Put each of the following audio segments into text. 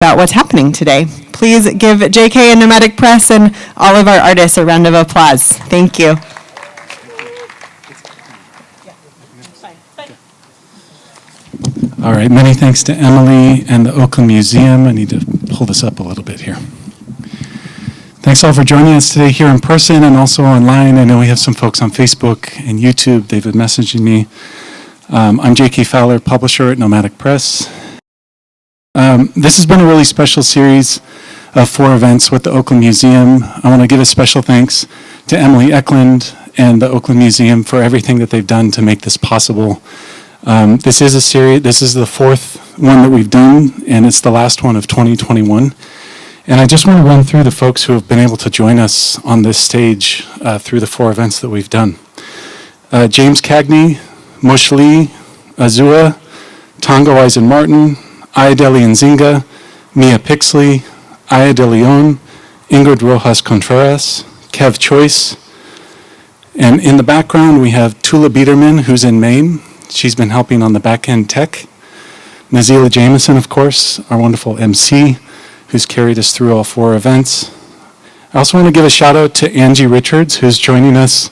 about what's happening today. Please give JK and Nomadic Press and all of our artists a round of applause. Thank you. All right, many thanks to Emily and the Oakland Museum. I need to pull this up a little bit here. Thanks all for joining us today here in person and also online. I know we have some folks on Facebook and YouTube. They've been messaging me. I'm JK Fowler, publisher at Nomadic Press. This has been a really special series of 4 events with the Oakland Museum. I want to give a special thanks to Emily Eklund and the Oakland Museum for everything that they've done to make this possible. This is a series. This is the 4th one that we've done, and it's the last one of 2021. And I just want to run through the folks who have been able to join us on this stage through the 4 events that we've done. James Cagney, Mush Lee, Azua, Tongo Eisen Martin, Ayadeli Nzinga, Mia Pixley, Aya De Leon, Ingrid Rojas Contreras, Kev Choice. And in the background, we have Tula Biederman, who's in Maine. She's been helping on the back-end tech. Nazeela Jamison, of course, our wonderful MC, who's carried us through all 4 events. I also want to give a shout out to Angie Richards, who's joining us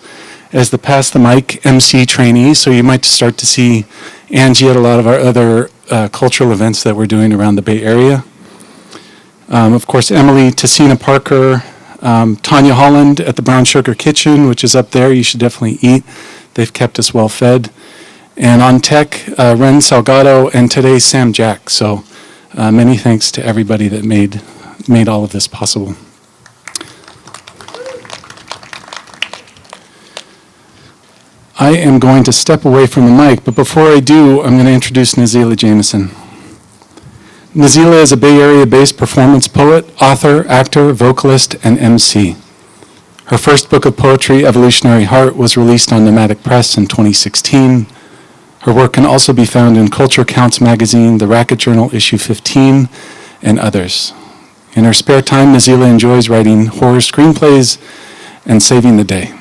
as the Pass the Mic MC trainee. So you might start to see Angie at a lot of our other cultural events that we're doing around the Bay Area. Of course, Emily, Tessina Parker, Tanya Holland at the Brown Sugar Kitchen, which is up there. You should definitely eat. They've kept us well fed. And on tech, Ren Salgado, and today Sam Jack. So many thanks to everybody that made all of this possible. I am going to step away from the mic, but before I do, I'm going to introduce Nazeela Jamison. Nazeela is a Bay Area-based performance poet, author, actor, vocalist, and MC. Her first book of poetry, Evolutionary Heart, was released on Nomadic Press in 2016. Her work can also be found in Culture Counts magazine, The Racket Journal, issue 15, and others. In her spare time, Nazeela enjoys writing horror screenplays and saving the day.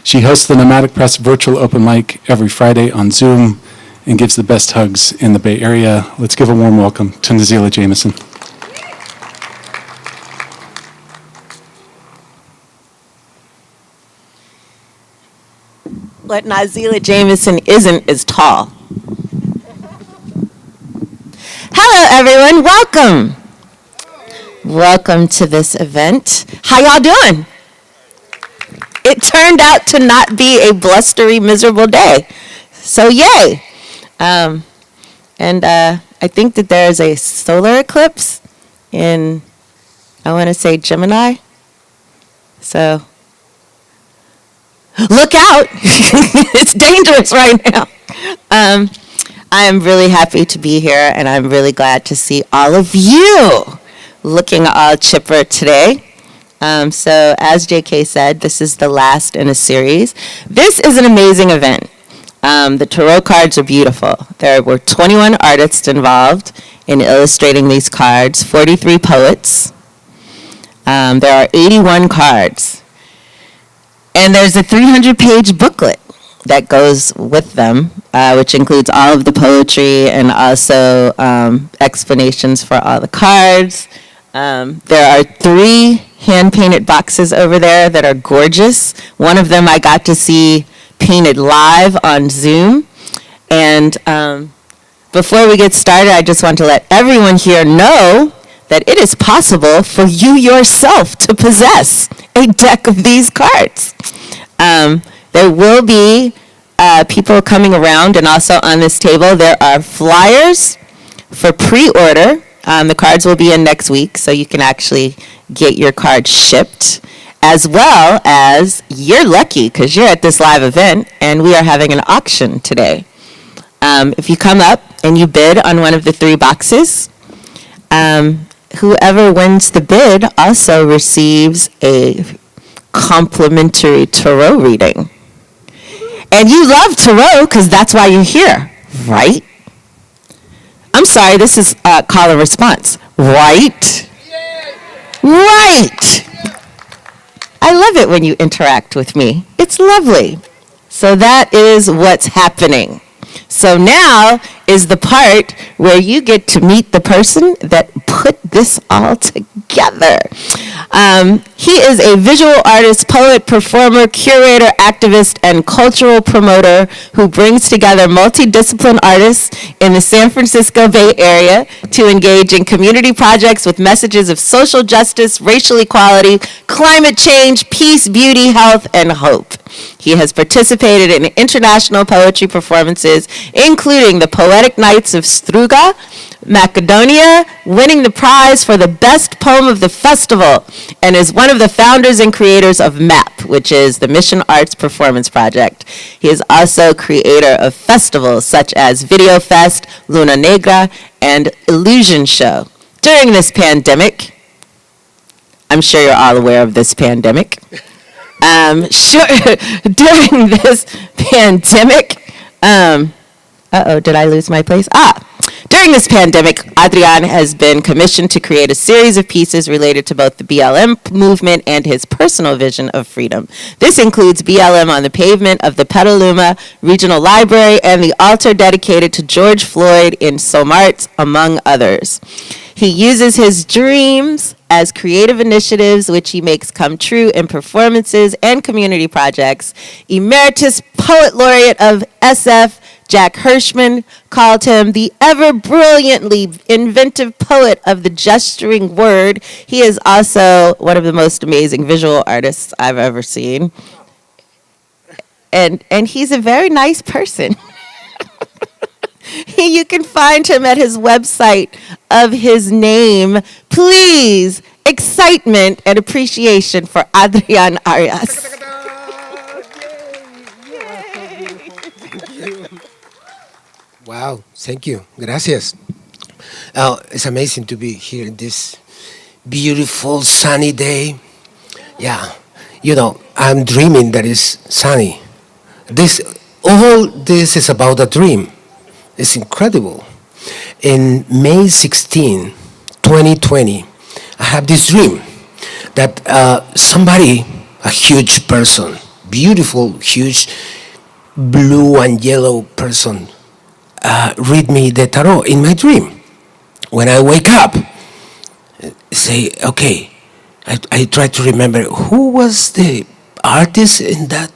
She hosts the Nomadic Press virtual open mic every Friday on Zoom and gives the best hugs in the Bay Area. Let's give a warm welcome to Nazeela Jamison. What Nazeela Jamison isn't is tall. Hello, everyone. Welcome. Welcome to this event. How y'all doing? It turned out to not be a blustery, miserable day. So yay. I think that there is a solar eclipse in, I want to say, Gemini. So look out. It's dangerous right now. I am really happy to be here, and I'm really glad to see all of you looking all chipper today. So as JK said, this is the last in a series. This is an amazing event. The tarot cards are beautiful. There were 21 artists involved in illustrating these cards, 43 poets. There are 81 cards. And there's a 300-page booklet that goes with them, which includes all of the poetry and also explanations for all the cards. There are 3 hand-painted boxes over there that are gorgeous. One of them I got to see painted live on Zoom. And before we get started, I just want to let everyone here know that it is possible for you yourself to possess a deck of these cards. There will be people coming around, and also on this table there are flyers for pre-order. The cards will be in next week, so you can actually get your card shipped, as well as you're lucky because you're at this live event, and we are having an auction today. If you come up and you bid on one of the 3 boxes, whoever wins the bid also receives a complimentary tarot reading. And you love tarot because that's why you're here, right? I'm sorry, this is call and response. Right? Right. I love it when you interact with me. It's lovely. So that is what's happening. So now is the part where you get to meet the person that put this all together. He is a visual artist, poet, performer, curator, activist, and cultural promoter who brings together multidisciplinary artists in the San Francisco Bay Area to engage in community projects with messages of social justice, racial equality, climate change, peace, beauty, health, and hope. He has participated in international poetry performances, including the Poetic Nights of Struga, Macedonia, winning the prize for the best poem of the festival, and is one of the founders and creators of MAP, which is the Mission Arts Performance Project. He is also creator of festivals such as Video Fest, Luna Negra, and Illusion Show. During this pandemic, I'm sure you're all aware of this pandemic. During this pandemic, did I lose my place? During this pandemic, Adrian has been commissioned to create a series of pieces related to both the BLM movement and his personal vision of freedom. This includes BLM on the pavement of the Petaluma Regional Library and the altar dedicated to George Floyd in Somarts, among others. He uses his dreams as creative initiatives, which he makes come true in performances and community projects. Emeritus Poet Laureate of SF, Jack Hirschman, called him the ever-brilliantly inventive poet of the gesturing word. He is also one of the most amazing visual artists I've ever seen. And he's a very nice person. You can find him at his website of his name. Please, excitement and appreciation for Adrian Arias. Wow, thank you. Gracias. It's amazing to be here this beautiful sunny day. Yeah, I'm dreaming that it's sunny. All this is about a dream. It's incredible. In May 16, 2020, I have this dream that somebody, a huge person, beautiful, huge, blue and yellow person, read me the tarot in my dream. When I wake up, say, okay, I try to remember who was the artist in that,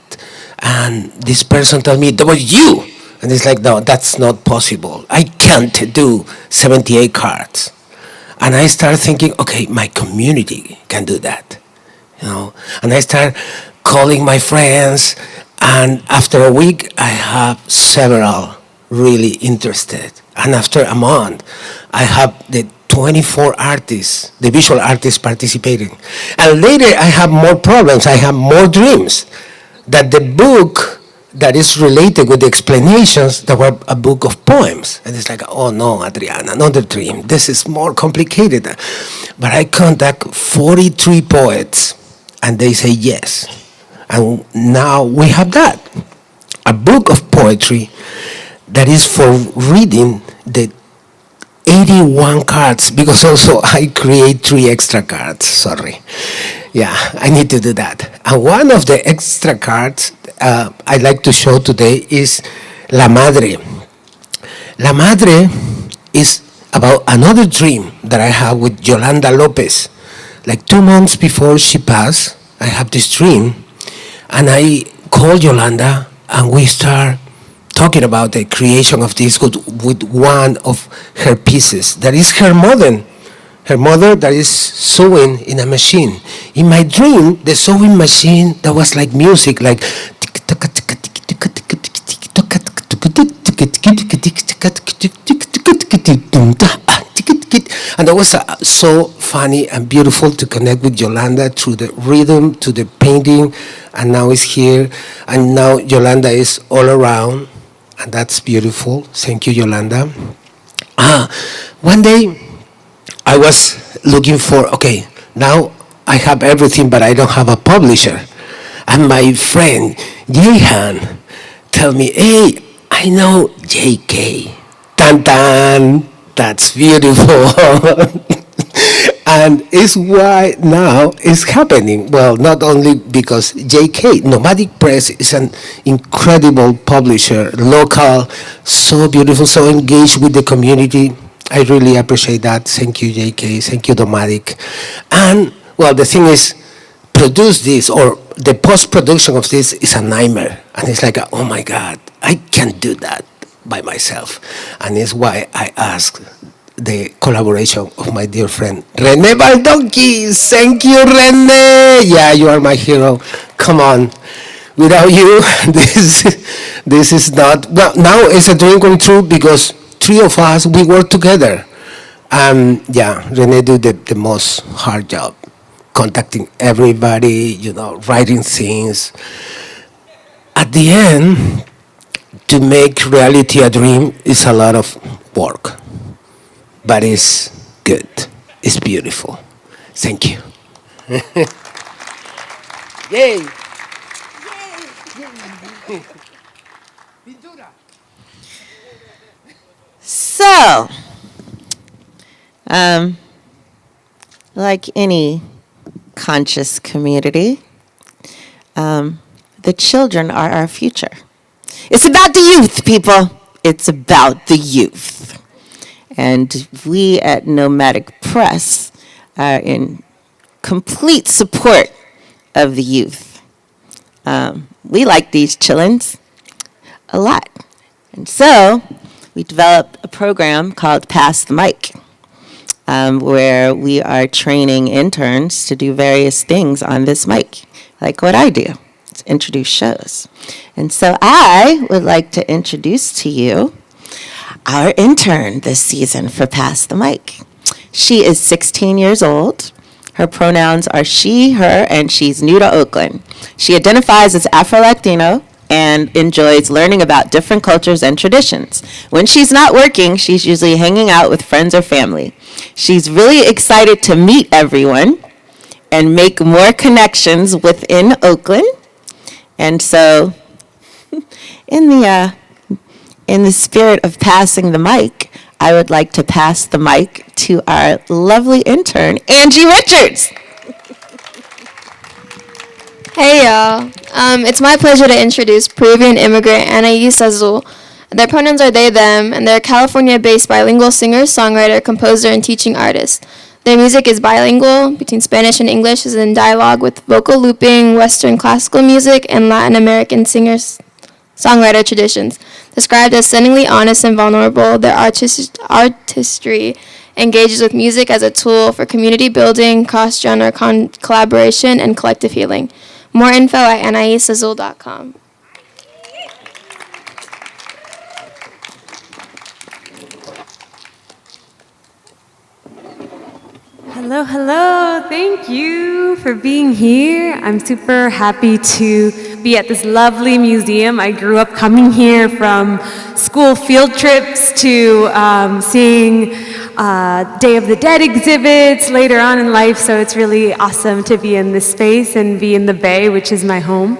and this person told me, that was you. And it's like, no, that's not possible. I can't do 78 cards. And I start thinking, okay, my community can do that. And I start calling my friends, and after a week, I have several really interested. And after a month, I have the 24 artists, the visual artists participating. And later, I have more problems. I have more dreams. That the book that is related with the explanations, that were a book of poems. And it's like, oh no, Adriana, another dream. This is more complicated. But I contact 43 poets, and they say yes. And now we have that. A book of poetry that is for reading the 81 cards, because also I create 3 extra cards, sorry. Yeah, I need to do that. And one of the extra cards I'd like to show today is La Madre. La Madre is about another dream that I have with Yolanda Lopez. Like 2 months before she passed, I have this dream, and I call Yolanda, and we start talking about the creation of this with one of her pieces. That is her mother that is sewing in a machine. In my dream, the sewing machine, that was like music, like and that was so funny and beautiful to connect with Yolanda through the rhythm, to the painting, and now it's here, and now Yolanda is all around, and that's beautiful. Thank you, Yolanda. One day, I was looking for, okay, now I have everything, but I don't have a publisher. And my friend, Jehan, tell me, hey, I know JK. Tan tan, that's beautiful. And it's why now it's happening. Well, not only because JK, Nomadic Press is an incredible publisher, local, so beautiful, so engaged with the community. I really appreciate that. Thank you, JK. Thank you, Nomadic. And, well, the thing is, produce this or the post-production of this is a nightmare. And it's like, oh my God, I can't do that by myself. And it's why I ask the collaboration of my dear friend Rene Baldonki. Thank you, Rene. Yeah, you are my hero. Come on. Without you, this is not, well, now it's a dream come true because three of us, we work together. Yeah, Rene do the most hard job, contacting everybody, writing things. At the end, to make reality a dream is a lot of work, but it's good. It's beautiful. Thank you. Yay! So, like any conscious community, the children are our future. It's about the youth, people. It's about the youth. And we at Nomadic Press are in complete support of the youth. We like these chillins a lot. And so we developed a program called Pass the Mic, where we are training interns to do various things on this mic, like what I do, to introduce shows. And so I would like to introduce to you our intern this season for Pass the Mic. She is 16 years old. Her pronouns are she, her, and she's new to Oakland. She identifies as Afro-Latino and enjoys learning about different cultures and traditions. When she's not working, she's usually hanging out with friends or family. She's really excited to meet everyone and make more connections within Oakland. And so, in the spirit of passing the mic, I would like to pass the mic to our lovely intern, Angie Richards. Hey y'all, it's my pleasure to introduce Peruvian immigrant Anaís Azul. Their pronouns are they, them, and they're a California-based bilingual singer, songwriter, composer, and teaching artist. Their music is bilingual, between Spanish and English, is in dialogue with vocal looping, Western classical music, and Latin American singers-songwriter traditions. Described as stunningly honest and vulnerable, their artistry engages with music as a tool for community building, cross-genre collaboration, and collective healing. More info at anaisazul.com. Hello, hello. Thank you for being here. I'm super happy to be at this lovely museum. I grew up coming here from school field trips to seeing Day of the Dead exhibits later on in life, so it's really awesome to be in this space and be in the Bay, which is my home,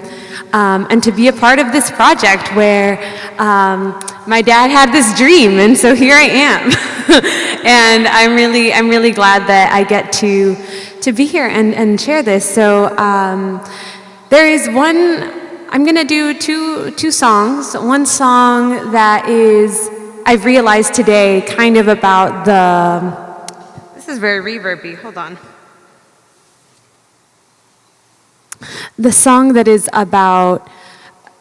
and to be a part of this project where my dad had this dream, and so here I am. And I'm really glad that I get to be here and share this. So there is I'm gonna do two songs. One song that is, I've realized today, kind of about this is very reverby, hold on. The song that is about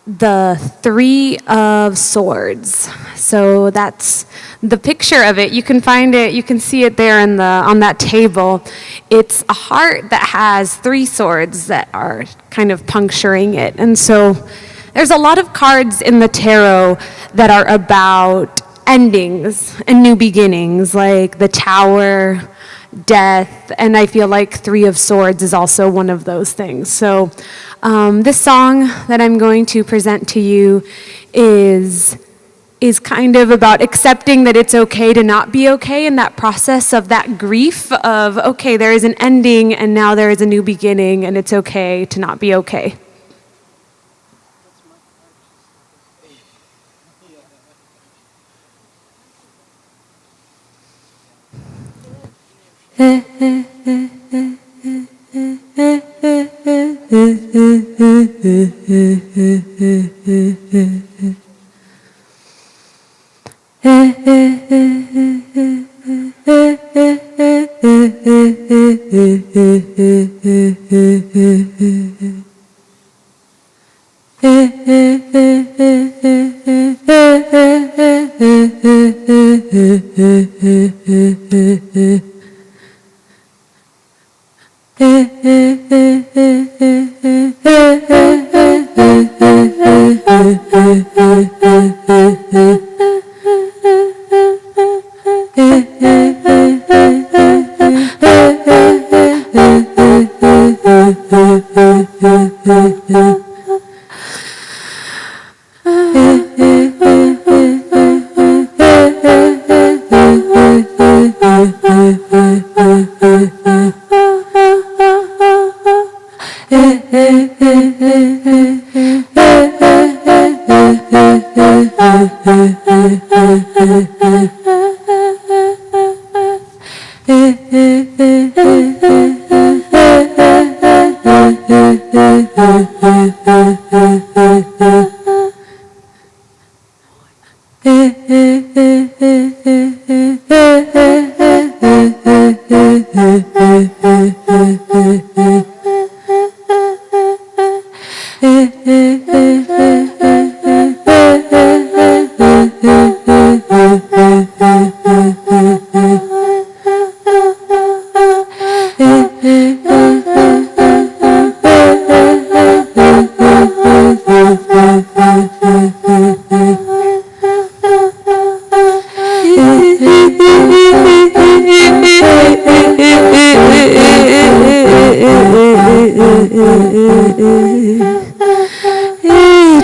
the Three of Swords. So that's the picture of it. You can find it, you can see it there on that table. It's a heart that has three swords that are kind of puncturing it. And so there's a lot of cards in the tarot that are about endings and new beginnings, like the Tower, death, and I feel like Three of Swords is also one of those things. So this song that I'm going to present to you is kind of about accepting that it's okay to not be okay, in that process of that grief of, okay, there is an ending and now there is a new beginning, and it's okay to not be okay.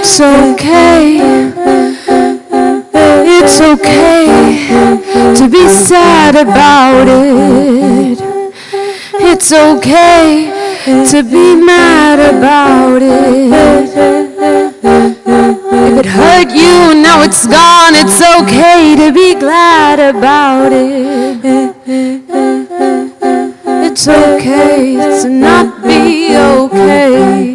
It's okay. It's okay to be sad about it. It's okay to be mad about it. If it hurt you, now it's gone. It's okay to be glad about it. It's okay to not be okay.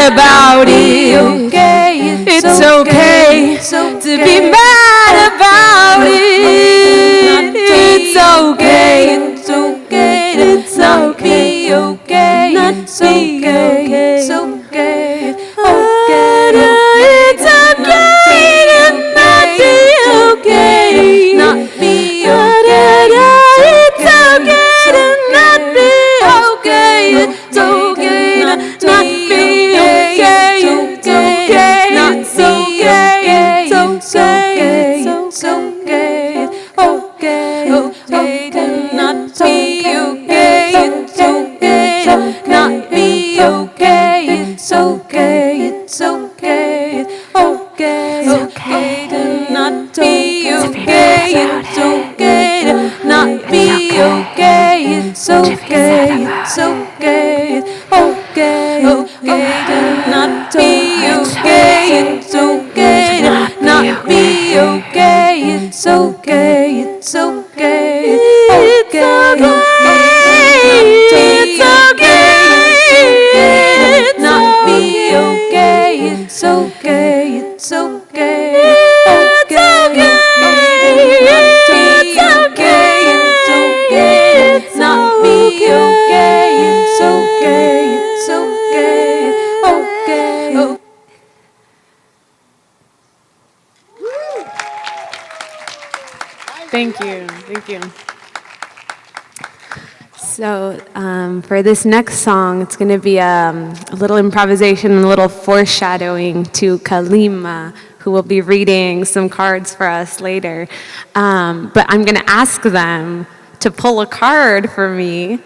About it. It's okay to be mad about it. It's okay. It's okay. It's okay. Okay. Not okay. It's okay. It's okay to not be okay. Not be okay. It's okay to not be okay. It's okay to not be. Okay to not be okay. It's okay, it's okay to not be okay, it's okay to not be okay, it's okay, it's okay, it's okay to not be okay, it's okay, it's okay, it's okay not be okay, it's okay, it's okay, okay. Thank you, thank you. So for this next song, it's going to be a little improvisation, a little foreshadowing to Kalima, who will be reading some cards for us later. But I'm going to ask them to pull a card for me,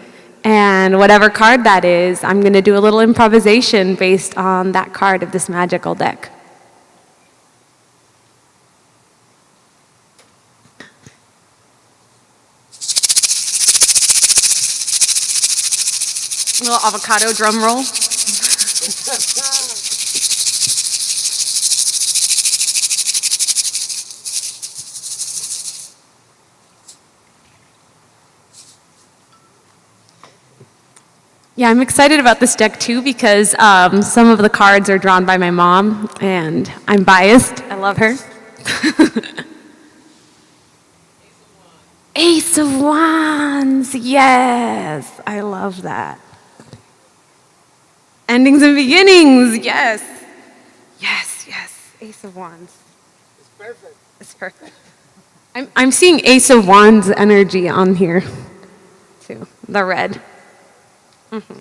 and whatever card that is, I'm going to do a little improvisation based on that card of this magical deck. A little avocado drum roll. Yeah, I'm excited about this deck too because some of the cards are drawn by my mom, and I'm biased. I love her. Ace of Wands, yes, I love that. Endings and beginnings, yes. Yes, yes, Ace of Wands. It's perfect. It's perfect. I'm seeing Ace of Wands energy on here, too, the red. Mm-hmm.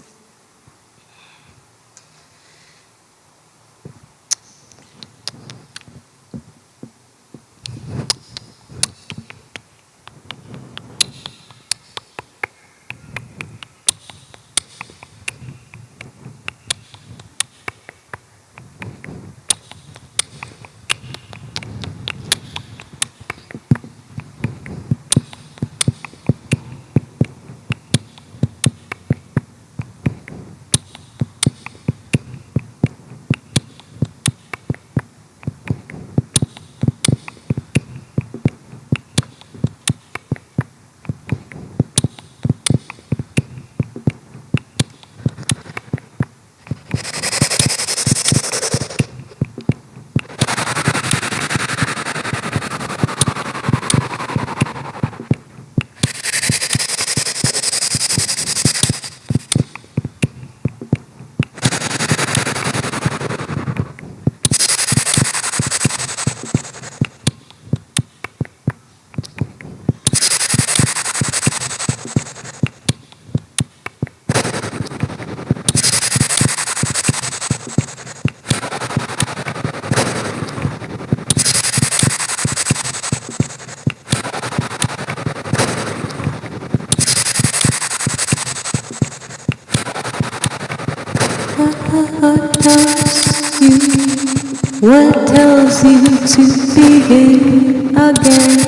What tells you to begin again?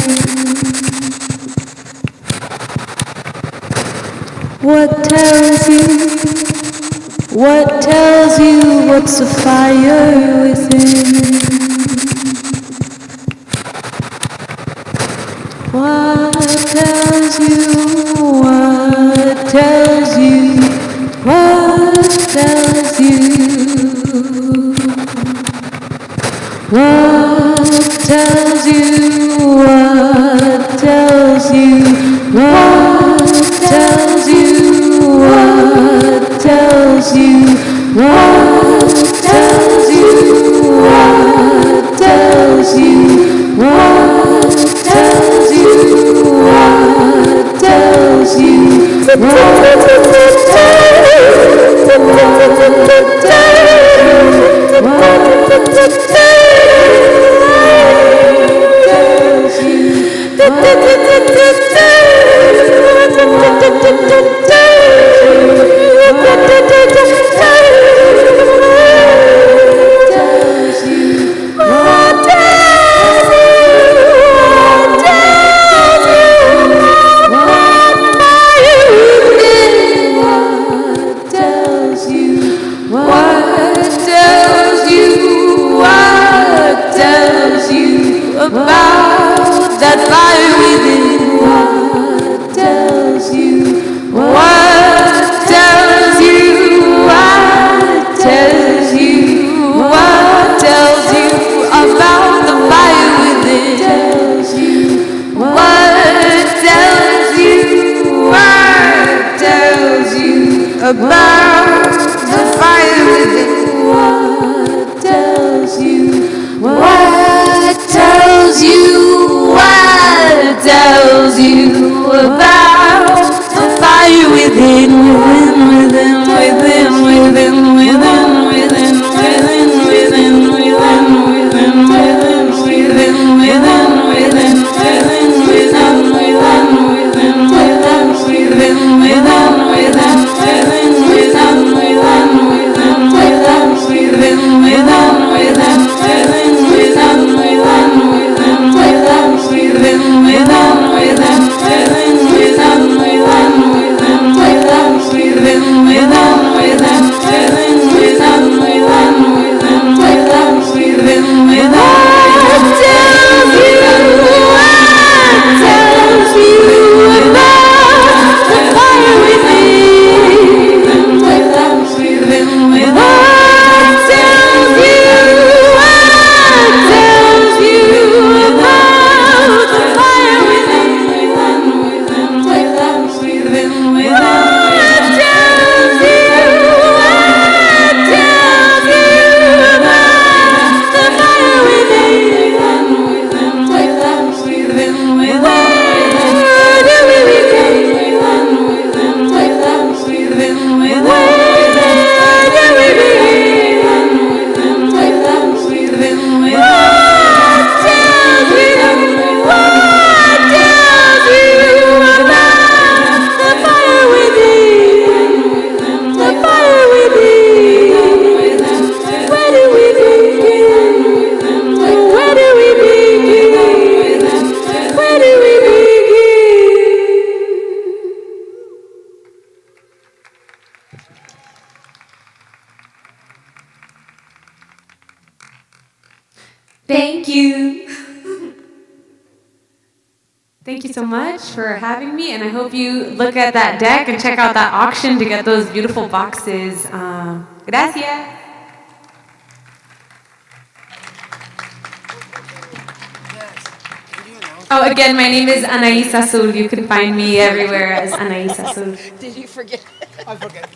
What tells you? What tells you what's the fire within? What tells you? What tells you? What tells you? What tells you? What tells you? What tells you? What tells you? What tells you? What tells you? What tells you? What tells you? about the fire within? What tells you? What tells you? What tells you about the fire within, within, within, within, within, within, within, within, within, within, within, within, within, within, within, within, within, within, Thank you. Thank you so much for having me, and I hope you look at that deck and check out that auction to get those beautiful boxes. Gracias. Oh, again, my name is Anais Azul. You can find me everywhere as Anais Azul. Did you forget? I forget.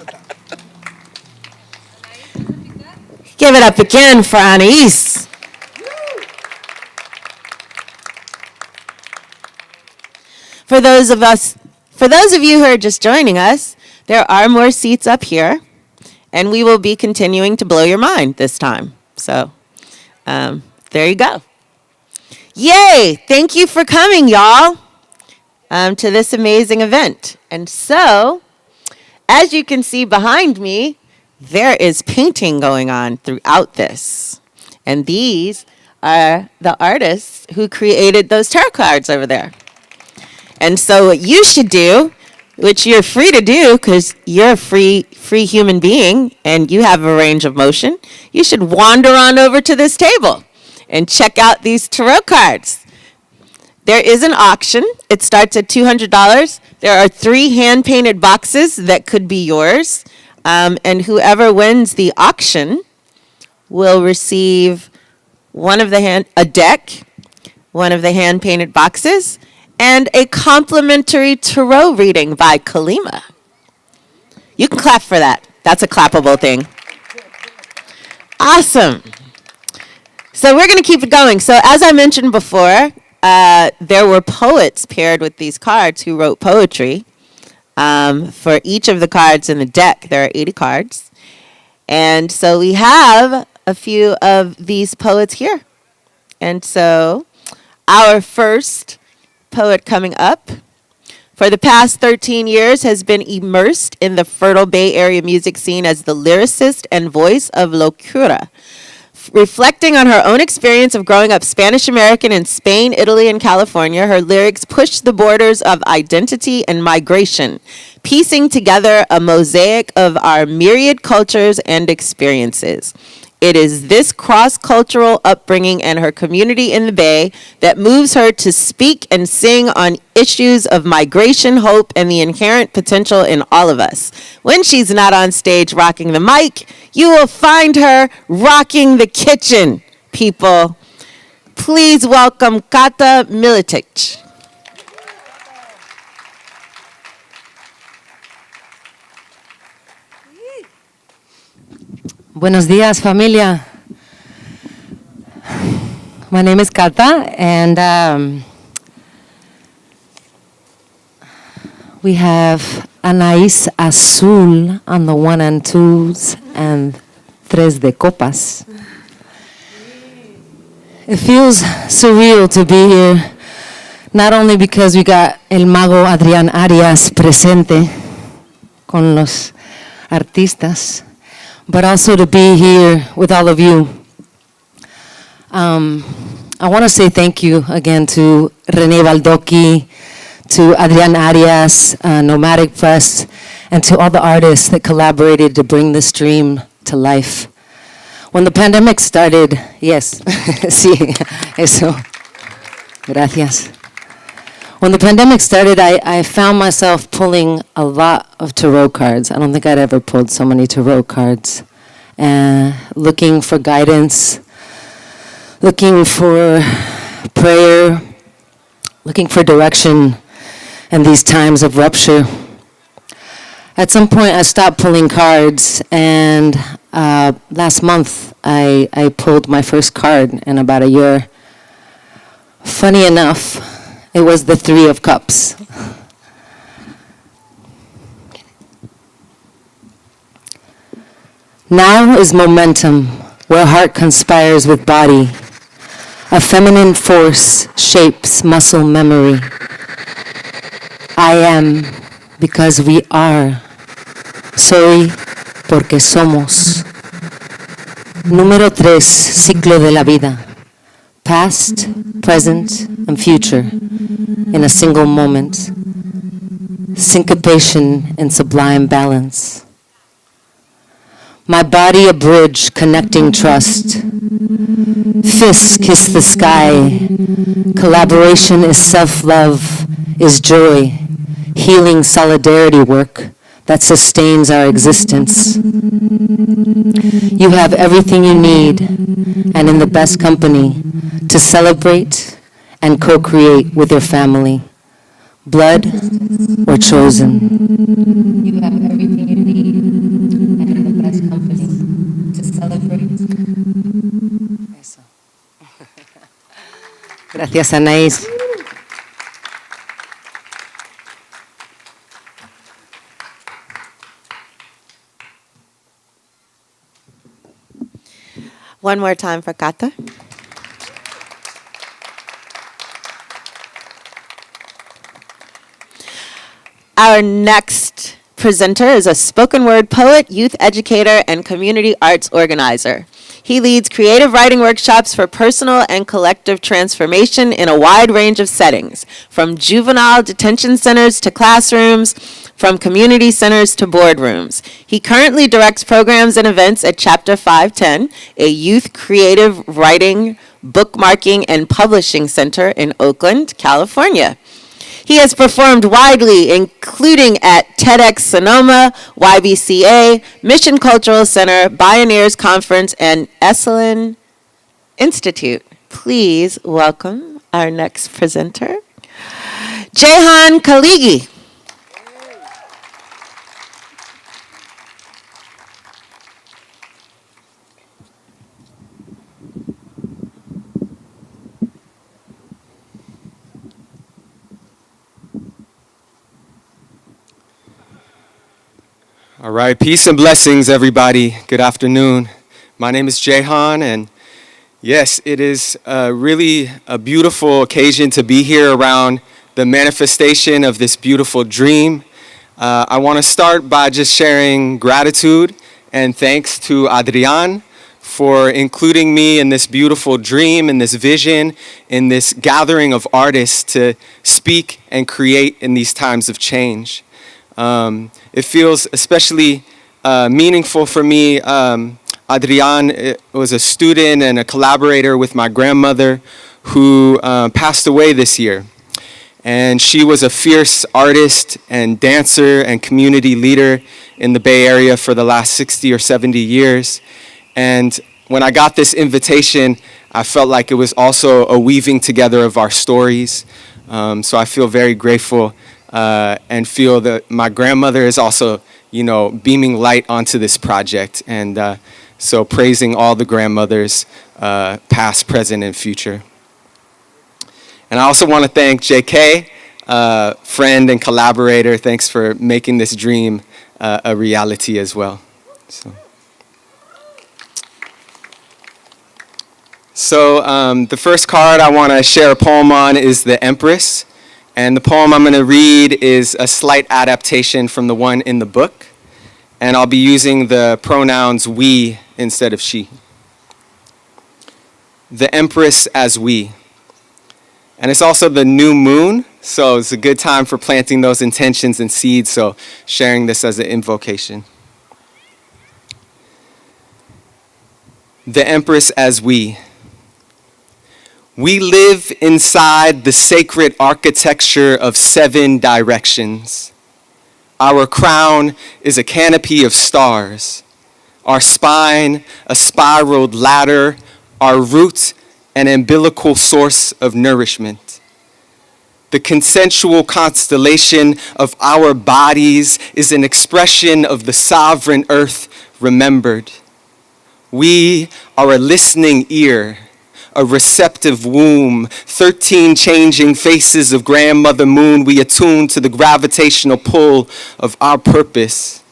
Give it up again for Anais. For those of you who are just joining us, there are more seats up here, and we will be continuing to blow your mind this time. So, there you go. Yay! Thank you for coming, y'all, to this amazing event. And so, as you can see behind me, there is painting going on throughout this. And these are the artists who created those tarot cards over there. And so what you should do, which you're free to do because you're a free human being and you have a range of motion, you should wander on over to this table and check out these tarot cards. There is an auction. It starts at $200. There are 3 hand-painted boxes that could be yours. And whoever wins the auction will receive a deck, one of the hand-painted boxes, and a complimentary tarot reading by Kalima. You can clap for that. That's a clappable thing. Awesome. So we're going to keep it going. So as I mentioned before, there were poets paired with these cards who wrote poetry. For each of the cards in the deck, there are 80 cards. And so we have a few of these poets here. And so our first poet coming up for the past 13 years has been immersed in the fertile Bay Area music scene as the lyricist and voice of Locura. Reflecting on her own experience of growing up Spanish American in Spain, Italy, and California, her lyrics push the borders of identity and migration, piecing together a mosaic of our myriad cultures and experiences. It is this cross-cultural upbringing and her community in the Bay that moves her to speak and sing on issues of migration, hope, and the inherent potential in all of us. When she's not on stage rocking the mic, you will find her rocking the kitchen, people. Please welcome Kata Militic. Buenos días, familia. My name is Kata, and we have Anaís Azul on the 1 and 2s and tres de copas. It feels surreal to be here, not only because we got El Mago Adrián Arias presente con los artistas, but also to be here with all of you. I want to say thank you again to René Baldocky, to Adrián Arias, Nomadic Press, and to all the artists that collaborated to bring this dream to life. When the pandemic started, yes, sí, eso, gracias. When the pandemic started, I found myself pulling a lot of tarot cards. I don't think I'd ever pulled so many tarot cards. Looking for guidance, looking for prayer, looking for direction in these times of rupture. At some point, I stopped pulling cards, and last month, I pulled my first card in about a year. Funny enough, it was the Three of Cups. Now is momentum, where heart conspires with body. A feminine force shapes muscle memory. I am because we are. Soy porque somos. Número 3, ciclo de la vida. Past, present, and future in a single moment. Syncopation in sublime balance. My body a bridge connecting trust. Fists kiss the sky. Collaboration is self-love, is joy, healing solidarity work that sustains our existence. You have everything you need, and in the best company, to celebrate and co-create with your family. Blood or chosen. You have everything you need, and in the best company, to celebrate. Eso. Gracias, Anaís. One more time for Kata. Our next presenter is a spoken word poet, youth educator, and community arts organizer. He leads creative writing workshops for personal and collective transformation in a wide range of settings, from juvenile detention centers to classrooms, from community centers to boardrooms. He currently directs programs and events at Chapter 510, a youth creative writing, bookmarking, and publishing center in Oakland, California. He has performed widely, including at TEDx Sonoma, YBCA, Mission Cultural Center, Bioneers Conference, and Esalen Institute. Please welcome our next presenter, Han Kaligi. All right, peace and blessings, everybody. Good afternoon. My name is Jahan, and yes, it is really a beautiful occasion to be here around the manifestation of this beautiful dream. I want to start by just sharing gratitude and thanks to Adrián for including me in this beautiful dream, in this vision, in this gathering of artists to speak and create in these times of change. It feels especially meaningful for me. Adrián was a student and a collaborator with my grandmother who passed away this year. And she was a fierce artist and dancer and community leader in the Bay Area for the last 60 or 70 years. And when I got this invitation, I felt like it was also a weaving together of our stories. So I feel very grateful and feel that my grandmother is also, beaming light onto this project. And So praising all the grandmothers, past, present, and future. And I also want to thank JK, friend and collaborator. Thanks for making this dream a reality as well. So the first card I want to share a poem on is The Empress. And the poem I'm going to read is a slight adaptation from the one in the book. And I'll be using the pronouns we instead of she. The Empress as we. And it's also the new moon, so it's a good time for planting those intentions and seeds, so sharing this as an invocation. The Empress as we. We live inside the sacred architecture of 7 directions. Our crown is a canopy of stars. Our spine, a spiraled ladder. Our root, an umbilical source of nourishment. The consensual constellation of our bodies is an expression of the sovereign earth remembered. We are a listening ear, a receptive womb, 13 changing faces of grandmother moon. We attune to the gravitational pull of our purpose.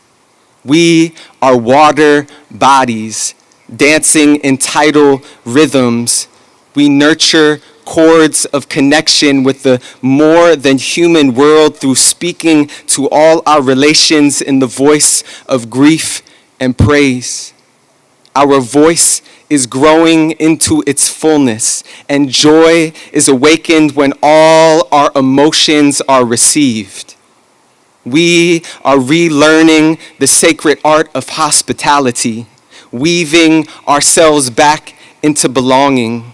We are water bodies, dancing in tidal rhythms. We nurture chords of connection with the more than human world through speaking to all our relations in the voice of grief and praise. Our voice is growing into its fullness, and joy is awakened when all our emotions are received. We are relearning the sacred art of hospitality, weaving ourselves back into belonging.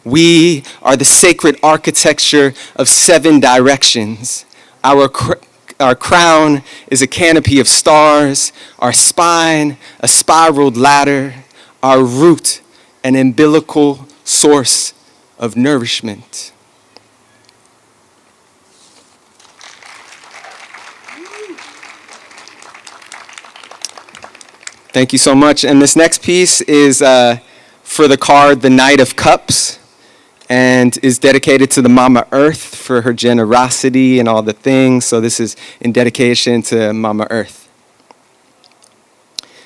We are the sacred architecture of 7 directions. Our crown is a canopy of stars, our spine a spiraled ladder, our root an umbilical source of nourishment. Thank you so much. And this next piece is for the card, the Knight of Cups, and is dedicated to the Mama Earth for her generosity and all the things. So this is in dedication to Mama Earth.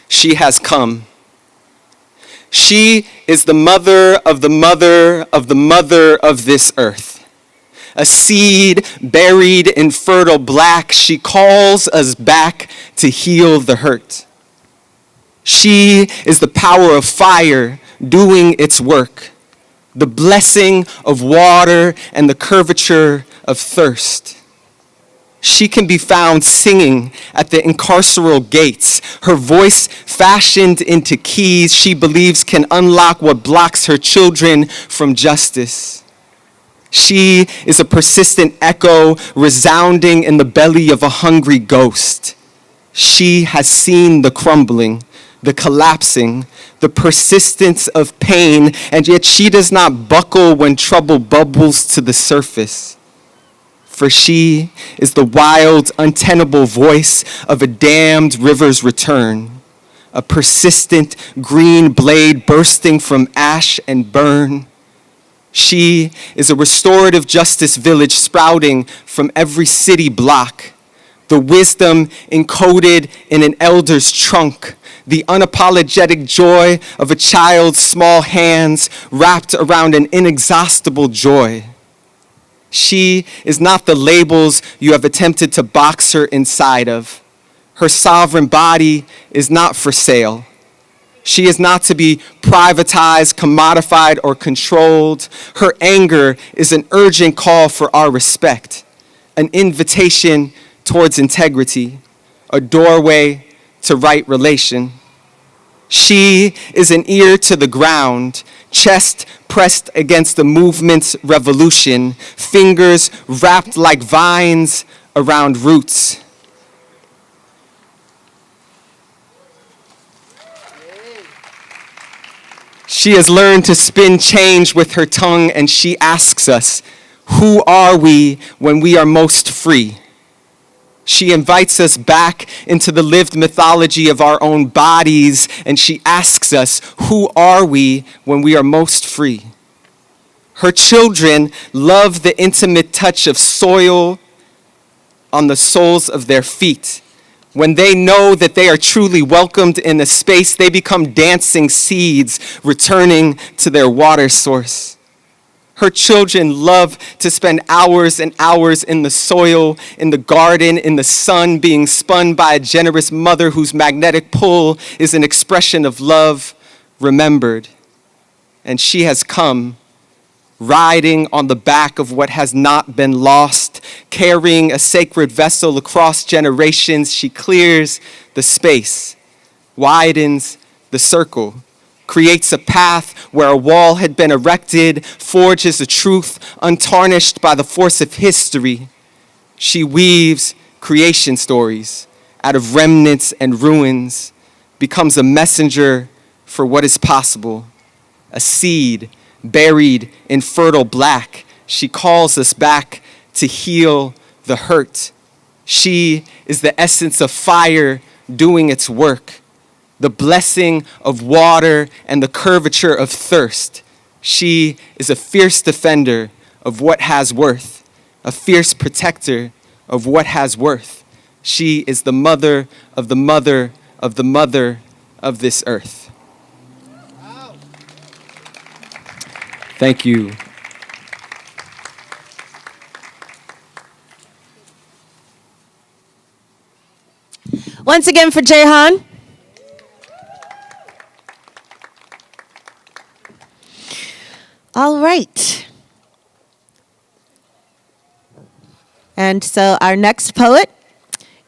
She has come. She is the mother of the mother of the mother of this earth. A seed buried in fertile black, she calls us back to heal the hurt. She is the power of fire doing its work, the blessing of water and the curvature of thirst. She can be found singing at the incarceral gates, her voice fashioned into keys she believes can unlock what blocks her children from justice. She is a persistent echo resounding in the belly of a hungry ghost. She has seen the crumbling, the collapsing, the persistence of pain, and yet she does not buckle when trouble bubbles to the surface. For she is the wild, untenable voice of a dammed river's return, a persistent green blade bursting from ash and burn. She is a restorative justice village sprouting from every city block, the wisdom encoded in an elder's trunk, the unapologetic joy of a child's small hands wrapped around an inexhaustible joy. She is not the labels you have attempted to box her inside of. Her sovereign body is not for sale. She is not to be privatized, commodified, or controlled. Her anger is an urgent call for our respect, an invitation towards integrity, a doorway to right relation. She is an ear to the ground, chest pressed against the movement's revolution, fingers wrapped like vines around roots. She has learned to spin change with her tongue, and she asks us, who are we when we are most free? She invites us back into the lived mythology of our own bodies, and she asks us, who are we when we are most free? Her children love the intimate touch of soil on the soles of their feet. When they know that they are truly welcomed in a space, they become dancing seeds returning to their water source. Her children love to spend hours and hours in the soil, in the garden, in the sun, being spun by a generous mother whose magnetic pull is an expression of love remembered. And she has come, riding on the back of what has not been lost, carrying a sacred vessel across generations. She clears the space, widens the circle, creates a path where a wall had been erected, forges a truth untarnished by the force of history. She weaves creation stories out of remnants and ruins, becomes a messenger for what is possible, a seed buried in fertile black. She calls us back to heal the hurt. She is the essence of fire doing its work, the blessing of water and the curvature of thirst. She is a fierce defender of what has worth, a fierce protector of what has worth. She is the mother of the mother of the mother of this earth. Thank you. Once again for Jehan. All right. And so our next poet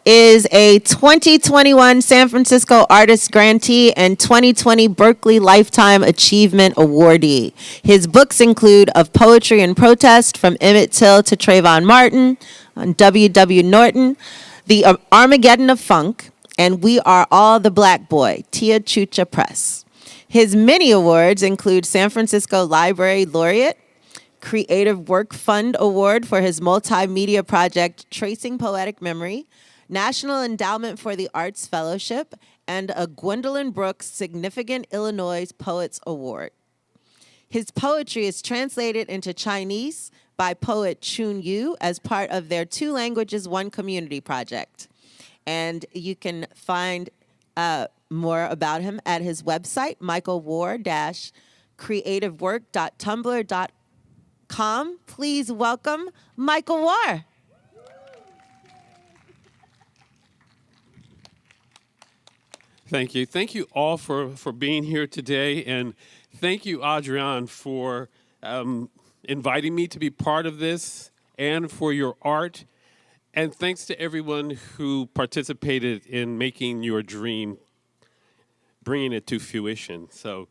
is a 2021 San Francisco Artist Grantee and 2020 Berkeley Lifetime Achievement Awardee. His books include Of Poetry and Protest, From Emmett Till to Trayvon Martin, on W.W. Norton, The Armageddon of Funk, and We Are All the Black Boy, Tia Chucha Press. His many awards include San Francisco Library Laureate, Creative Work Fund Award for his multimedia project Tracing Poetic Memory, National Endowment for the Arts Fellowship, and a Gwendolyn Brooks Significant Illinois Poets Award. His poetry is translated into Chinese by poet Chun Yu as part of their Two Languages, One Community project. And you can find more about him at his website, michaelwar-creativework.tumblr.com. Please welcome Michael War. Thank you. Thank you all for being here today. And thank you, Adrian, for inviting me to be part of this and for your art. And thanks to everyone who participated in making your dream, bringing it to fruition. So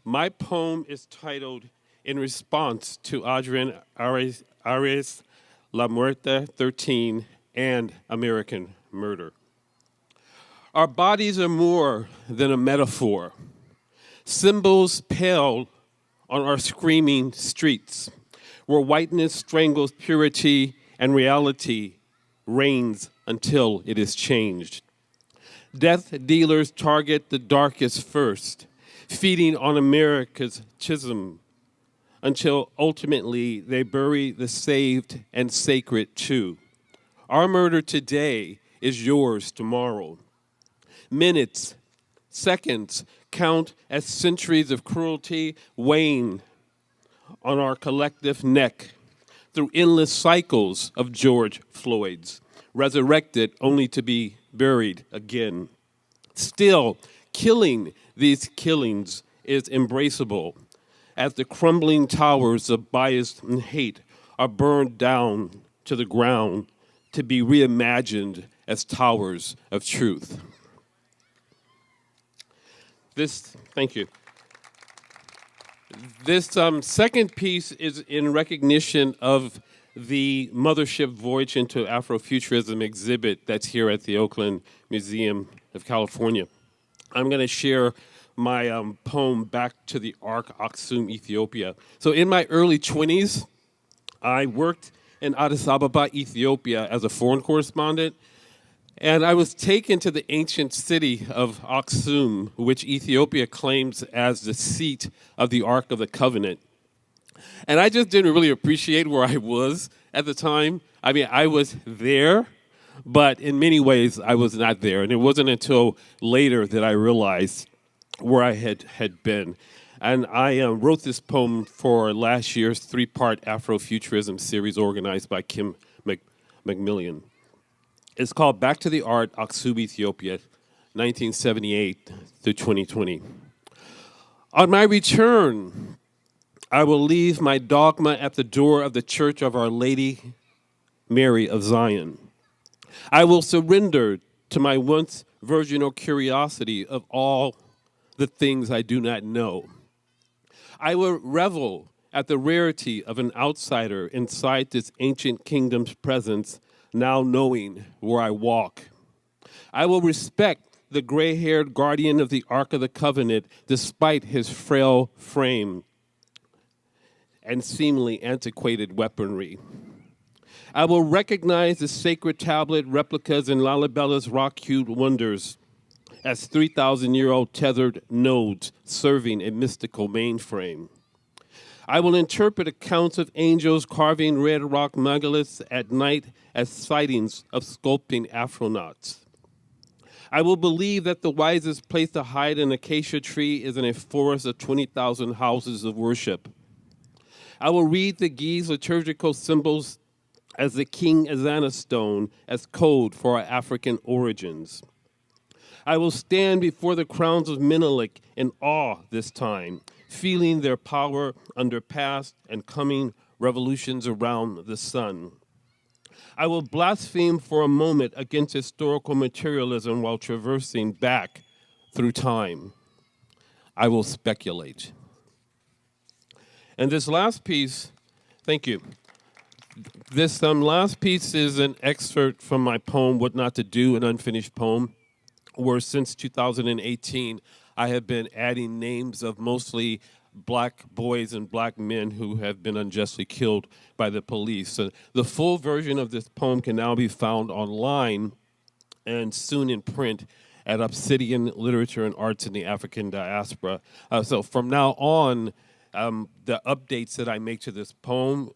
my poem is titled In Response to Adrian Arias' La Muerte 13 and American Murder. Our bodies are more than a metaphor. Symbols pale on our screaming streets, where whiteness strangles purity and reality reigns until it is changed. Death dealers target the darkest first, feeding on America's schism, until ultimately they bury the saved and sacred too. Our murder today is yours tomorrow. Minutes, seconds count as centuries of cruelty wane on our collective neck through endless cycles of George Floyd's, resurrected only to be buried again. Still, killing these killings is embraceable as the crumbling towers of bias and hate are burned down to the ground to be reimagined as towers of truth. Thank you. This second piece is in recognition of the Mothership Voyage into Afrofuturism exhibit that's here at the Oakland Museum of California. I'm going to share my poem Back to the Ark, Aksum, Ethiopia. So in my early 20s, I worked in Addis Ababa, Ethiopia, as a foreign correspondent. And I was taken to the ancient city of Aksum, which Ethiopia claims as the seat of the Ark of the Covenant. And I just didn't really appreciate where I was at the time. I mean, I was there, but in many ways, I was not there. And it wasn't until later that I realized where I had been. And I wrote this poem for last year's 3-part Afrofuturism series organized by Kim McMillan. It's called Back to the Art, Aksum, Ethiopia, 1978 through 2020. On my return, I will leave my dogma at the door of the Church of Our Lady Mary of Zion. I will surrender to my once virginal curiosity of all the things I do not know. I will revel at the rarity of an outsider inside this ancient kingdom's presence, now knowing where I walk. I will respect the gray-haired guardian of the Ark of the Covenant despite his frail frame and seemingly antiquated weaponry. I will recognize the sacred tablet replicas in Lalabella's rock-hued wonders as 3,000-year-old tethered nodes serving a mystical mainframe. I will interpret accounts of angels carving red rock megaliths at night as sightings of sculpting astronauts. I will believe that the wisest place to hide an acacia tree is in a forest of 20,000 houses of worship. I will read the Giza liturgical symbols as the King Azana stone as code for our African origins. I will stand before the crowns of Menelik in awe this time, feeling their power under past and coming revolutions around the sun. I will blaspheme for a moment against historical materialism while traversing back through time. I will speculate. And this last piece, thank you. This last piece is an excerpt from my poem, What Not to Do, an unfinished poem, where since 2018, I have been adding names of mostly black boys and black men who have been unjustly killed by the police. So the full version of this poem can now be found online and soon in print at Obsidian Literature and Arts in the African Diaspora. So from now on, the updates that I make to this poem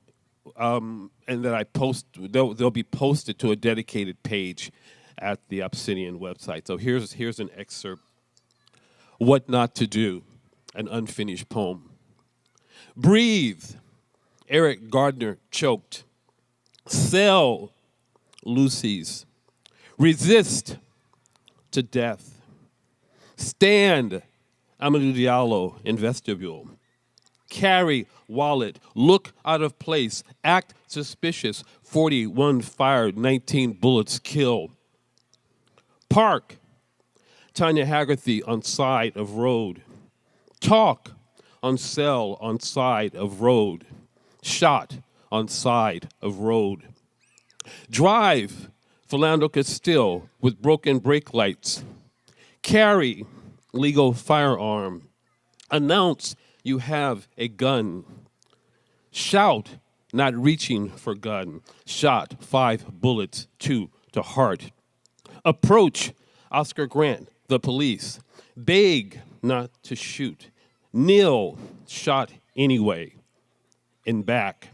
and that I post, they'll be posted to a dedicated page at the Obsidian website. So here's an excerpt. What Not to Do, an unfinished poem. Breathe, Eric Gardner choked. Sell, Lucy's. Resist to death. Stand, Amadou Diallo in vestibule. Carry wallet, look out of place, act suspicious, 41 fired, 19 bullets killed. Park, Tanya Haggerty on side of road. Talk, on cell on side of road. Shot, on side of road. Drive, Philando Castile with broken brake lights. Carry, legal firearm. Announce you have a gun. Shout, not reaching for gun. Shot, 5 bullets, 2 to heart. Approach, Oscar Grant, the police. Beg not to shoot. Kneel, shot anyway. In back.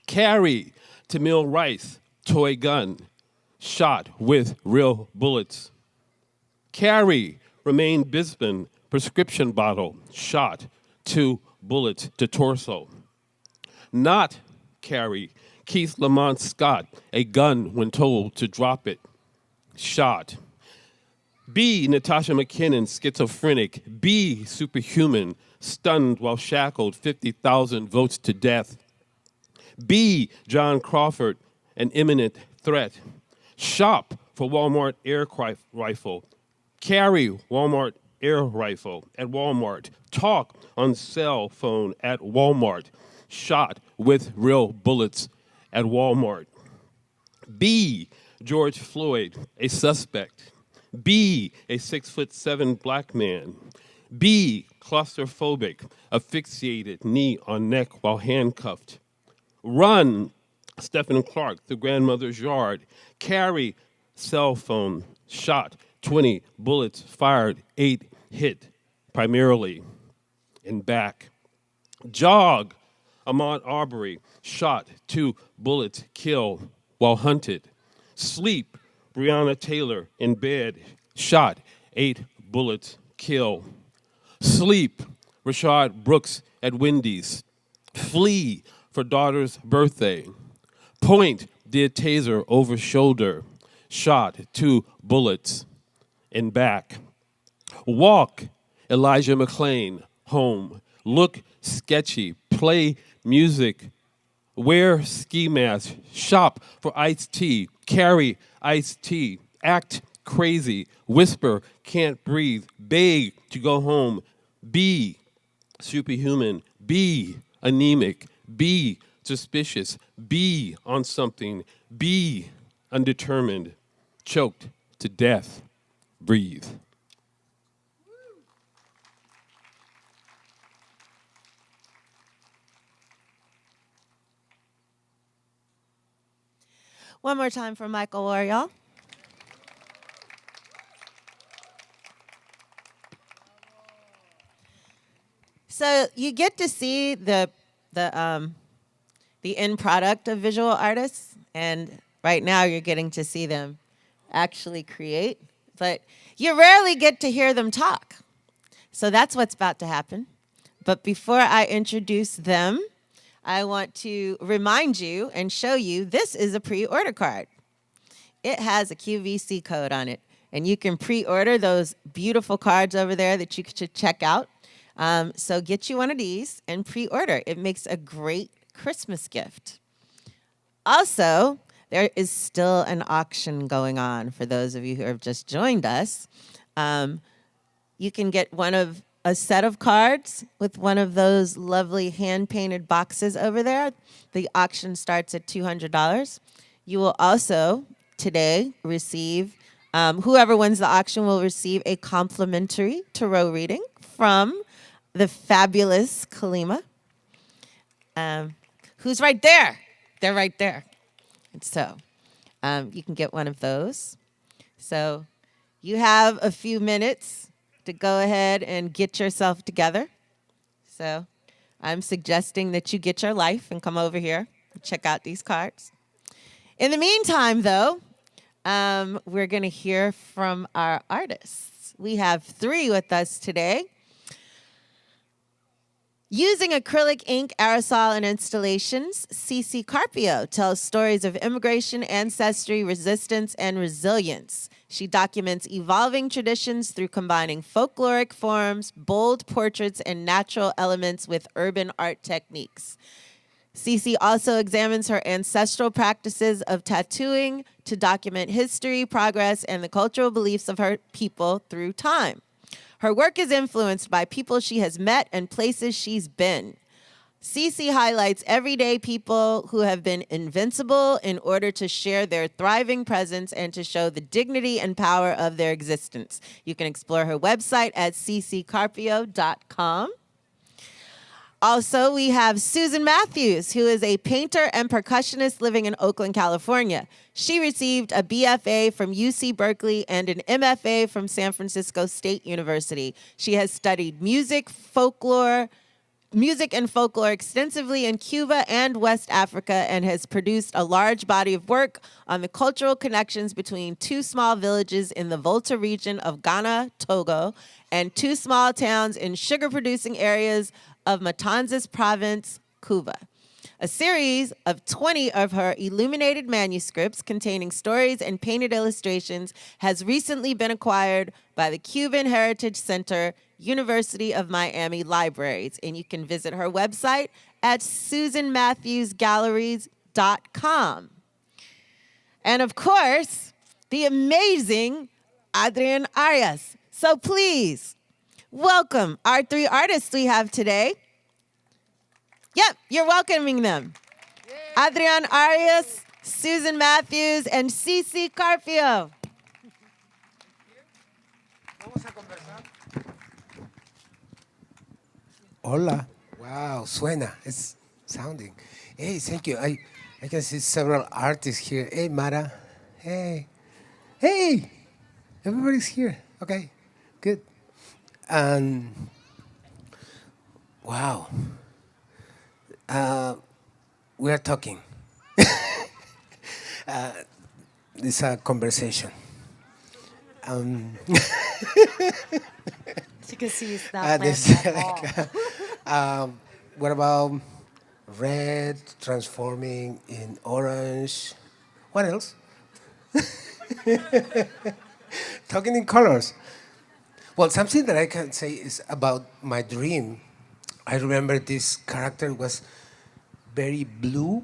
Carry, Tamil Rice, toy gun. Shot with real bullets. Carry, Romaine Bisbin, prescription bottle. Shot, 2 bullets to torso. Not carry, Keith Lamont Scott, a gun when told to drop it. Shot. B, Natasha McKinnon, schizophrenic. B, superhuman, stunned while shackled, 50,000 votes to death. B, John Crawford, an imminent threat. Shop for Walmart air rifle. Carry Walmart air rifle at Walmart. Talk on cell phone at Walmart. Shot with real bullets at Walmart. B, George Floyd, a suspect. B, a 6'7" black man. B, claustrophobic, asphyxiated, knee on neck while handcuffed. Run, Stephen Clark, The Grandmother's Yard. Carrie, cell phone, shot, 20 bullets fired, 8 hit, primarily in back. Jog, Ahmaud Arbery, shot, 2 bullets killed while hunted. Sleep, Breonna Taylor, in bed, shot, 8 bullets killed. Sleep, Rashad Brooks at Wendy's. Flee for daughter's birthday. Point, did taser over shoulder, shot, 2 bullets in back. Walk, Elijah McClain, home. Look sketchy, play music, wear ski mask, shop for iced tea, carry iced tea, act crazy, whisper, can't breathe, beg to go home, be superhuman, be anemic, be suspicious, be on something, be undetermined, choked to death, breathe. One more time for Michael Moir, y'all. So you get to see the end product of visual artists, and right now you're getting to see them actually create, but you rarely get to hear them talk. So that's what's about to happen. But before I introduce them, I want to remind you and show you this is a pre-order card. It has a QVC code on it, and you can pre-order those beautiful cards over there that you should check out. So get you one of these and pre-order. It makes a great Christmas gift. Also, there is still an auction going on for those of you who have just joined us. You can get a set of cards with one of those lovely hand-painted boxes over there. The auction starts at $200. You will also today receive, whoever wins the auction will receive a complimentary tarot reading from the fabulous Kalima, who's right there. They're right there. And so you can get one of those. So you have a few minutes to go ahead and get yourself together. So I'm suggesting that you get your life and come over here and check out these cards. In the meantime, though, we're going to hear from our artists. We have 3 with us today. Using acrylic ink, aerosol, and installations, Cece Carpio tells stories of immigration, ancestry, resistance, and resilience. She documents evolving traditions through combining folkloric forms, bold portraits, and natural elements with urban art techniques. Cece also examines her ancestral practices of tattooing to document history, progress, and the cultural beliefs of her people through time. Her work is influenced by people she has met and places she's been. Cece highlights everyday people who have been invincible in order to share their thriving presence and to show the dignity and power of their existence. You can explore her website at cececarpio.com. Also, we have Susan Matthews, who is a painter and percussionist living in Oakland, California. She received a BFA from UC Berkeley and an MFA from San Francisco State University. She has studied music and folklore extensively in Cuba and West Africa and has produced a large body of work on the cultural connections between 2 small villages in the Volta region of Ghana, Togo, and 2 small towns in sugar-producing areas of Matanzas Province, Cuba. A series of 20 of her illuminated manuscripts containing stories and painted illustrations has recently been acquired by the Cuban Heritage Center, University of Miami Libraries, and you can visit her website at susanmatthewsgalleries.com. And of course, the amazing Adrian Arias. So please, welcome our 3 artists we have today. Yep, you're welcoming them. Adrian Arias, Susan Matthews, and Cece Carpio. Hola. Wow, suena. It's sounding. Hey, thank you. I can see several artists here. Hey, Mara. Hey. Hey. Everybody's here. Okay. Good. And wow. We are talking. It's a conversation. As you can see, it's not planned This, at all. what about red transforming in orange? What else? Talking in colors. Well, something that I can say is about my dream. I remember this character was very blue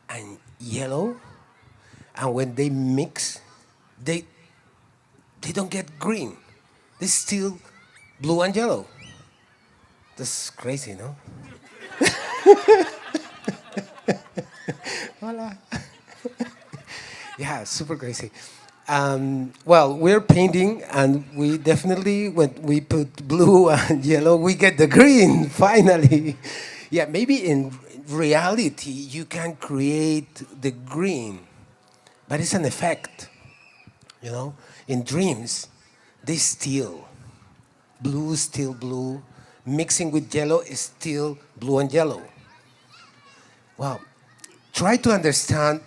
and yellow, and when they mix, they don't get green. They still blue and yellow. That's crazy, no? Hola. Yeah, super crazy. Well, we're painting, and we definitely, when we put blue and yellow, we get the green, finally. Yeah, maybe in reality, you can create the green, but it's an effect, you know? In dreams, they still blue, mixing with yellow is still blue and yellow. Well, try to understand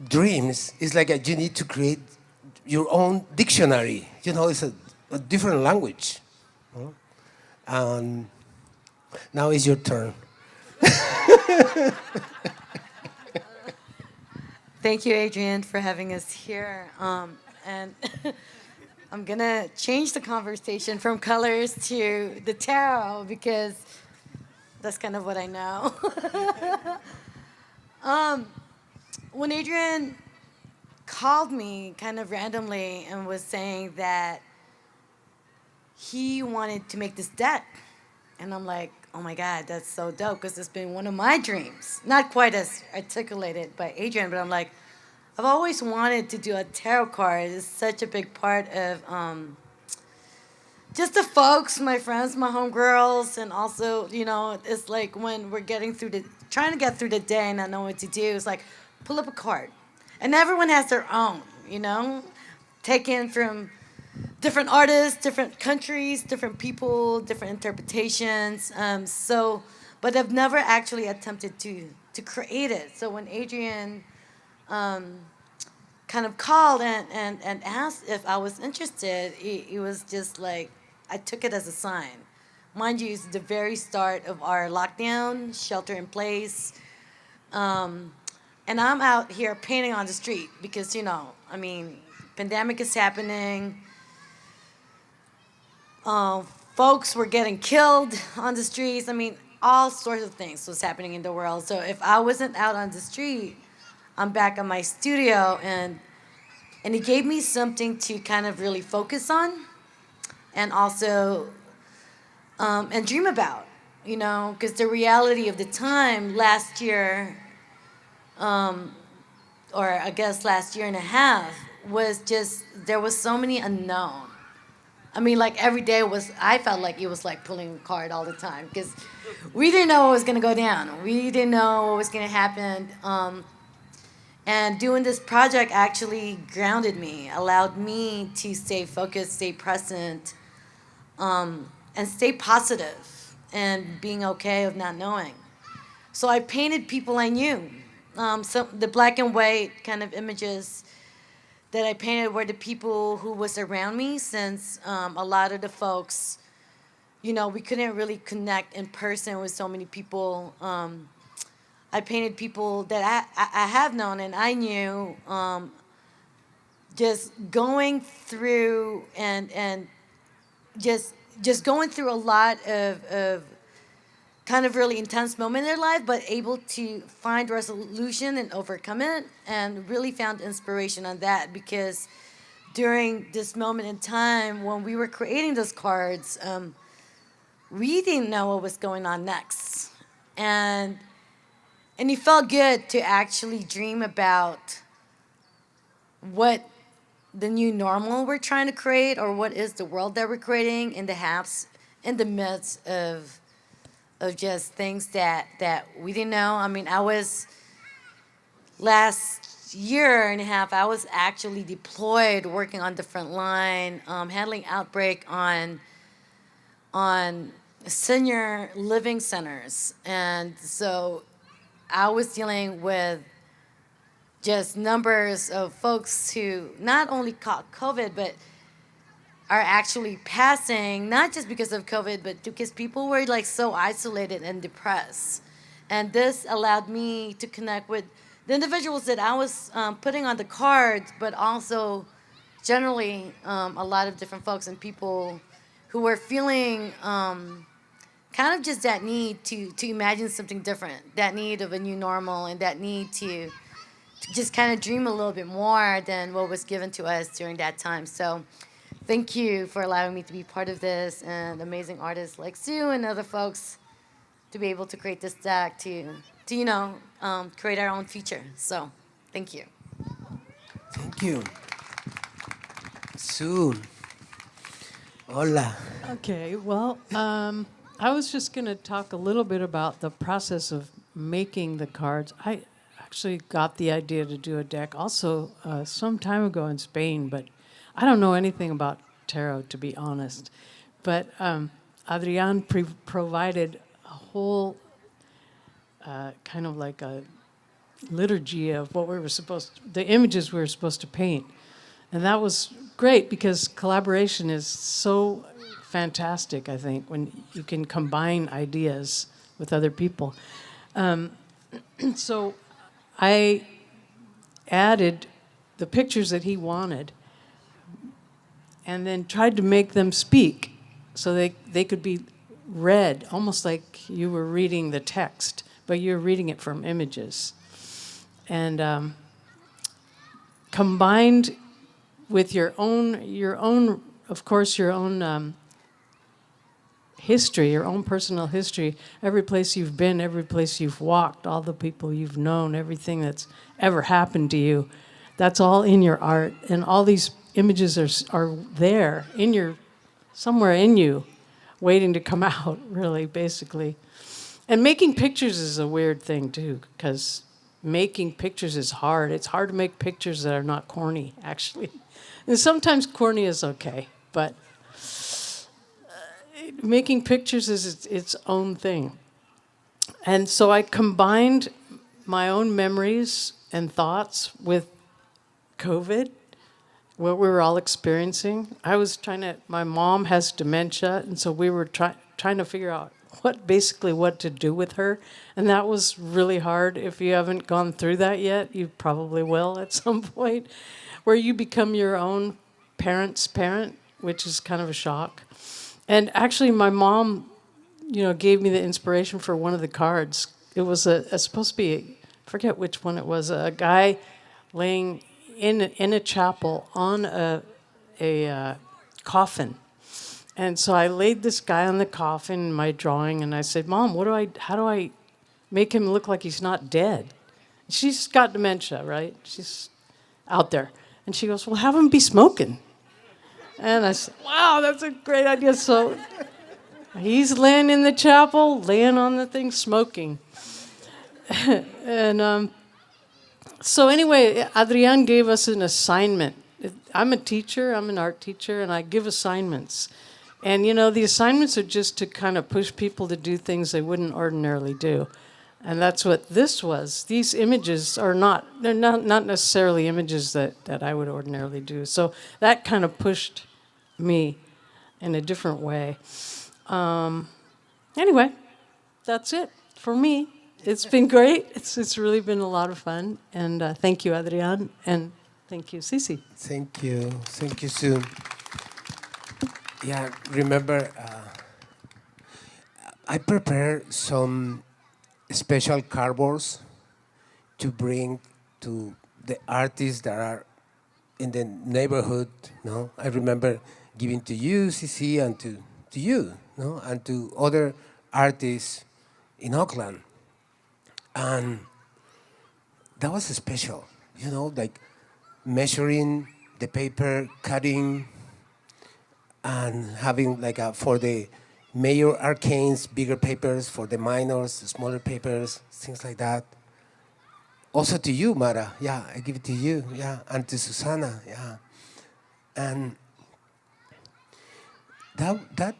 dreams. It's like you need to create your own dictionary. You know, it's a different language. And now it's your turn. Thank you, Adrian, for having us here. And I'm going to change the conversation from colors to the tarot because that's kind of what I know. When Adrian called me kind of randomly and was saying that he wanted to make this deck, and I'm like, oh my God, that's so dope because it's been one of my dreams. Not quite as articulated by Adrian, but I'm like, I've always wanted to do a tarot card. It's such a big part of just the folks, my friends, my homegirls, and also, you know, it's like when we're trying to get through the day and not know what to do, it's like, pull up a card. And everyone has their own, you know, taken from different artists, different countries, different people, different interpretations. But I've never actually attempted to create it. So when Adrian kind of called and asked if I was interested, it was just like, I took it as a sign. Mind you, it's the very start of our lockdown, shelter in place. And I'm out here painting on the street because, you know, I mean, pandemic is happening. Folks were getting killed on the streets. I mean, all sorts of things was happening in the world. So if I wasn't out on the street, I'm back in my studio, and it gave me something to kind of really focus on and also and dream about, you know, because the reality of the time last year, or I guess last year and a half, was just, there was so many unknown. I mean, like every day I felt like it was like pulling a card all the time because we didn't know what was going to go down. We didn't know what was going to happen. And doing this project actually grounded me, allowed me to stay focused, stay present, and stay positive and being okay of not knowing. So I painted people I knew. The black and white kind of images that I painted were the people who was around me, since a lot of the folks, you know, we couldn't really connect in person with so many people. I painted people that I have known and I knew, just going through and just going through a lot of kind of really intense moment in their life, but able to find resolution and overcome it, and really found inspiration on that because during this moment in time when we were creating those cards, we didn't know what was going on next. And it felt good to actually dream about what the new normal we're trying to create, or what is the world that we're creating in the midst of just things that we didn't know. I mean, I was last year and a half, I was actually deployed, working on the front line, handling outbreak on senior living centers, and so I was dealing with just numbers of folks who not only caught COVID, but are actually passing, not just because of COVID, but because people were like so isolated and depressed. And this allowed me to connect with the individuals that I was putting on the cards, but also generally a lot of different folks and people who were feeling kind of just that need to imagine something different, that need of a new normal, and that need to just kind of dream a little bit more than what was given to us during that time. So thank you for allowing me to be part of this, and amazing artists like Sue and other folks to be able to create this deck to create our own future. So thank you. Thank you. Sue. Hola. Okay, well, I was just going to talk a little bit about the process of making the cards. I actually got the idea to do a deck also some time ago in Spain, but I don't know anything about tarot, to be honest. But Adrian provided a whole kind of like a liturgy of what we were the images we were supposed to paint. And that was great because collaboration is so fantastic, I think, when you can combine ideas with other people. So I added the pictures that he wanted and then tried to make them speak so they could be read, almost like you were reading the text, but you're reading it from images. And combined with your own, of course, your own history, your own personal history, every place you've been, every place you've walked, all the people you've known, everything that's ever happened to you, that's all in your art. And all these images are there somewhere in you, waiting to come out, really, basically. And making pictures is a weird thing, too, because making pictures is hard. It's hard to make pictures that are not corny, actually. And sometimes corny is okay, but making pictures is its own thing. And so I combined my own memories and thoughts with COVID, what we were all experiencing. My mom has dementia, and so we were trying to figure out what to do with her. And that was really hard. If you haven't gone through that yet, you probably will at some point, where you become your own parent's parent, which is kind of a shock. And actually, my mom, gave me the inspiration for one of the cards. It was supposed to be, I forget which one it was, a guy laying in a chapel on a coffin. And so I laid this guy on the coffin in my drawing, and I said, Mom, how do I make him look like he's not dead? She's got dementia, right? She's out there. And she goes, well, have him be smoking. And I said, wow, that's a great idea. So he's laying in the chapel, laying on the thing, smoking. And so anyway, Adrian gave us an assignment. I'm a teacher, I'm an art teacher, and I give assignments. And, the assignments are just to kind of push people to do things they wouldn't ordinarily do. And that's what this was. These images they're not necessarily images that I would ordinarily do. So that kind of pushed me in a different way. Anyway, that's it for me. It's been great. It's really been a lot of fun. And thank you, Adrian. And thank you, Cici. Thank you. Thank you, Sue. Yeah, remember, I prepared some special cardboards to bring to the artists that are in the neighborhood. No, I remember giving to you, Cici, and to you, no, and to other artists in Oakland. And that was special, like measuring the paper, cutting, and having for the major arcanes, bigger papers, for the minors, the smaller papers, things like that. also to you, Mara. Yeah, I give it to you. Yeah, and to Susana. Yeah, and that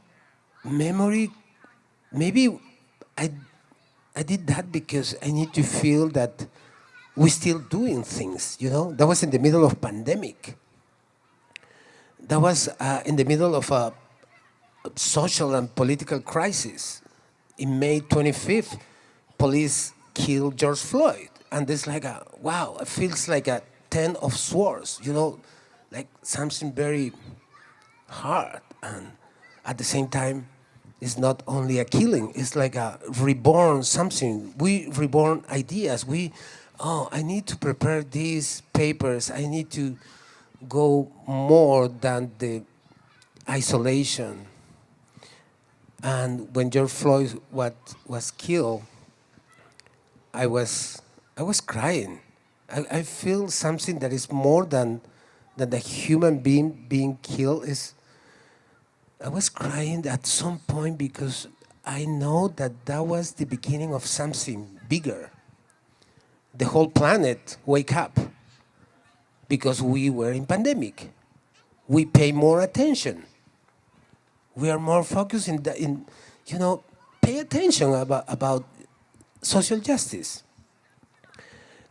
memory, maybe I I did that because I need to feel that we're still doing things. You know, that was in the middle of pandemic. That was in the middle of a social and political crisis. In May 25th, police killed George Floyd. And it's like a, wow, it feels like a 10 of swords, you know, like something very hard. And at the same time, it's not only a killing, it's like a reborn something. We reborn ideas. I need to prepare these papers. I need to go more than the isolation. And when George Floyd was killed, I was crying. I feel something that is more than the human being killed. I was crying at some point because I know that was the beginning of something bigger. The whole planet wake up because we were in pandemic. We pay more attention. We are more focused pay attention about social justice.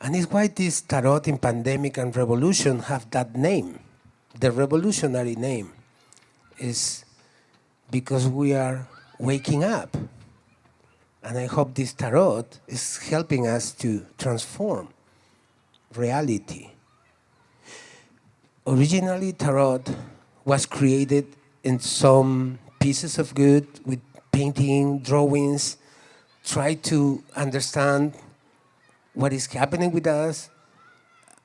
And it's why this tarot in pandemic and revolution have that name. The revolutionary name is because we are waking up. And I hope this tarot is helping us to transform reality. Originally, tarot was created in some pieces of wood with painting, drawings, try to understand what is happening with us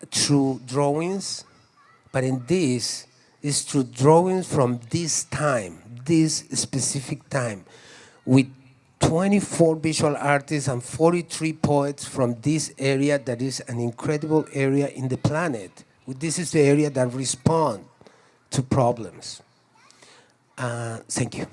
through drawings, but in this is through drawings from this time, this specific time, with 24 visual artists and 43 poets from this area that is an incredible area in the planet. This is the area that responds to problems. Thank you.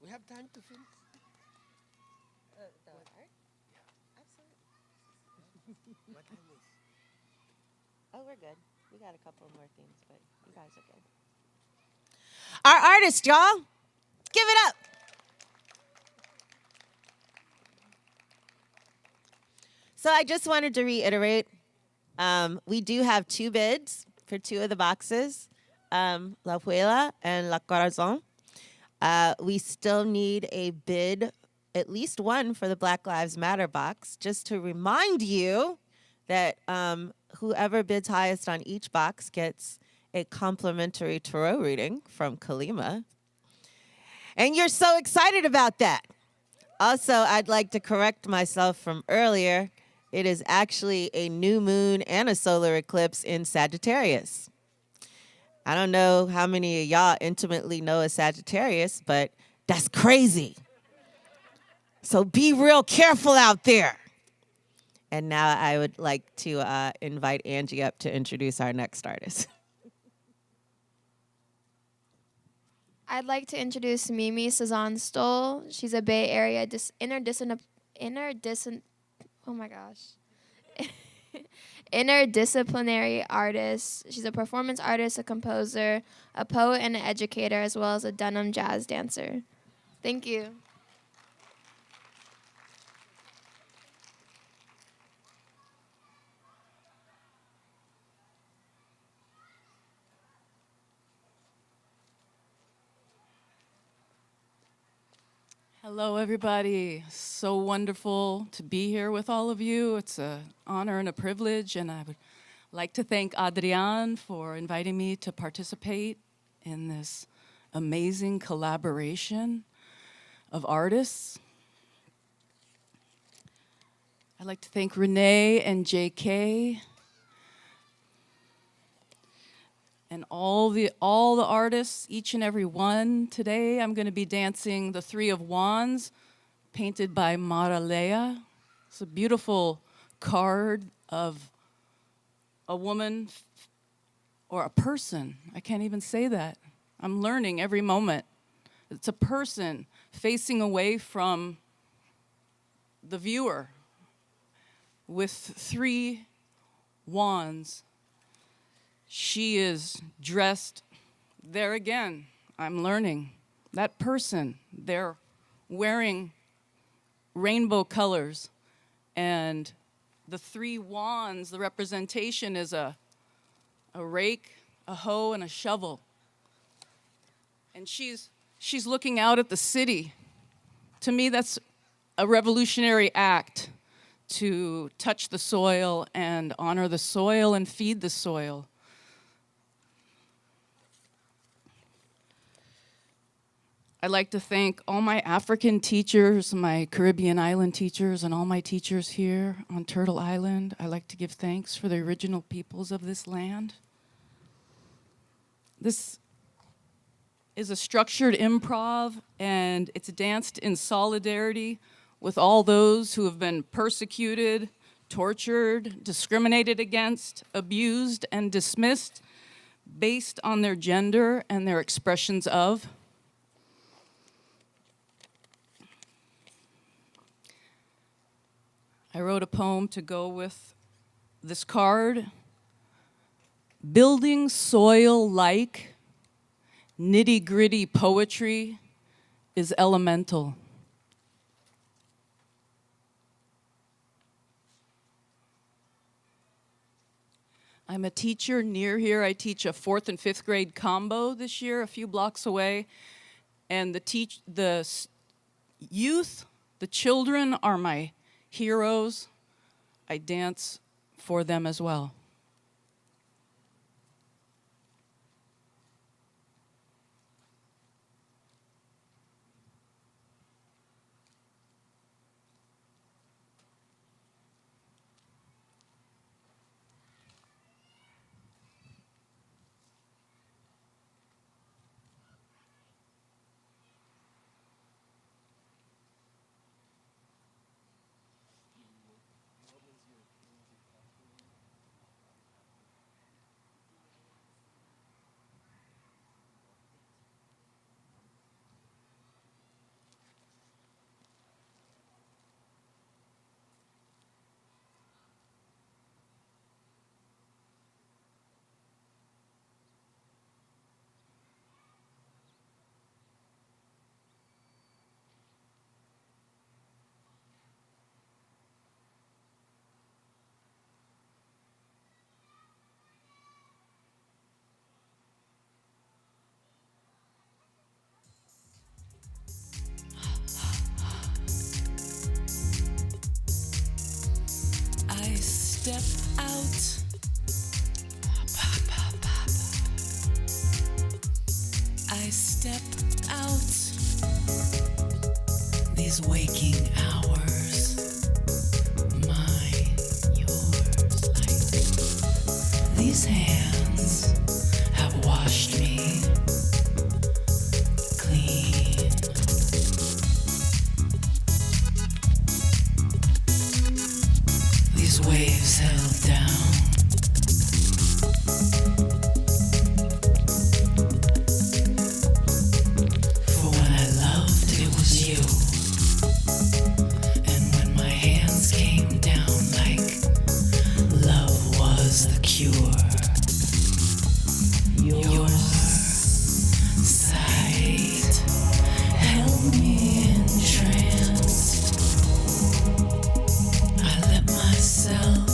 We have time to finish? The art? Absolutely. What time is? Oh, we're good. We got a couple more things, but you guys are good. Our artist, y'all. Give it up. So I just wanted to reiterate, we do have 2 bids for 2 of the boxes, La Abuela and La Corazon. We still need a bid, at least one, for the Black Lives Matter box, just to remind you that whoever bids highest on each box gets a complimentary tarot reading from Kalima. And you're so excited about that. Also, I'd like to correct myself from earlier. It is actually a new moon and a solar eclipse in Sagittarius. I don't know how many of y'all intimately know a Sagittarius, but that's crazy. So be real careful out there. And now I would like to invite Angie up to introduce our next artist. I'd like to introduce Mimi Cezanne Stoll. She's a Bay Area interdisciplinary artist. She's a performance artist, a composer, a poet, and an educator, as well as a denim jazz dancer. Thank you. Hello, everybody. So wonderful to be here with all of you. It's an honor and a privilege, and I would like to thank Adrian for inviting me to participate in this amazing collaboration of artists. I'd like to thank Renee and JK and all the artists, each and every one. Today I'm going to be dancing the 3 of Wands, painted by Maralea. It's a beautiful card of a woman or a person. I can't even say that. I'm learning every moment. It's a person facing away from the viewer with 3 wands. She is dressed, there again, I'm learning. That person, they're wearing rainbow colors, and the 3 wands, the representation is a rake, a hoe, and a shovel. And she's looking out at the city. To me, that's a revolutionary act, to touch the soil and honor the soil and feed the soil. I'd like to thank all my African teachers, my Caribbean island teachers, and all my teachers here on Turtle Island. I'd like to give thanks for the original peoples of this land. This is a structured improv, and it's danced in solidarity with all those who have been persecuted, tortured, discriminated against, abused, and dismissed based on their gender and their expressions of. I wrote a poem to go with this card. Building soil like nitty-gritty poetry is elemental. I'm a teacher near here. I teach a 4th and 5th grade combo this year, a few blocks away. And the youth, the children are my heroes. I dance for them as well. Step out. I step out. These waking hours, mine, yours, like these hands have washed me clean. These waves held down. For when I loved, it was you. And when my hands came down like love was the cure. Your sight held me entranced. I let myself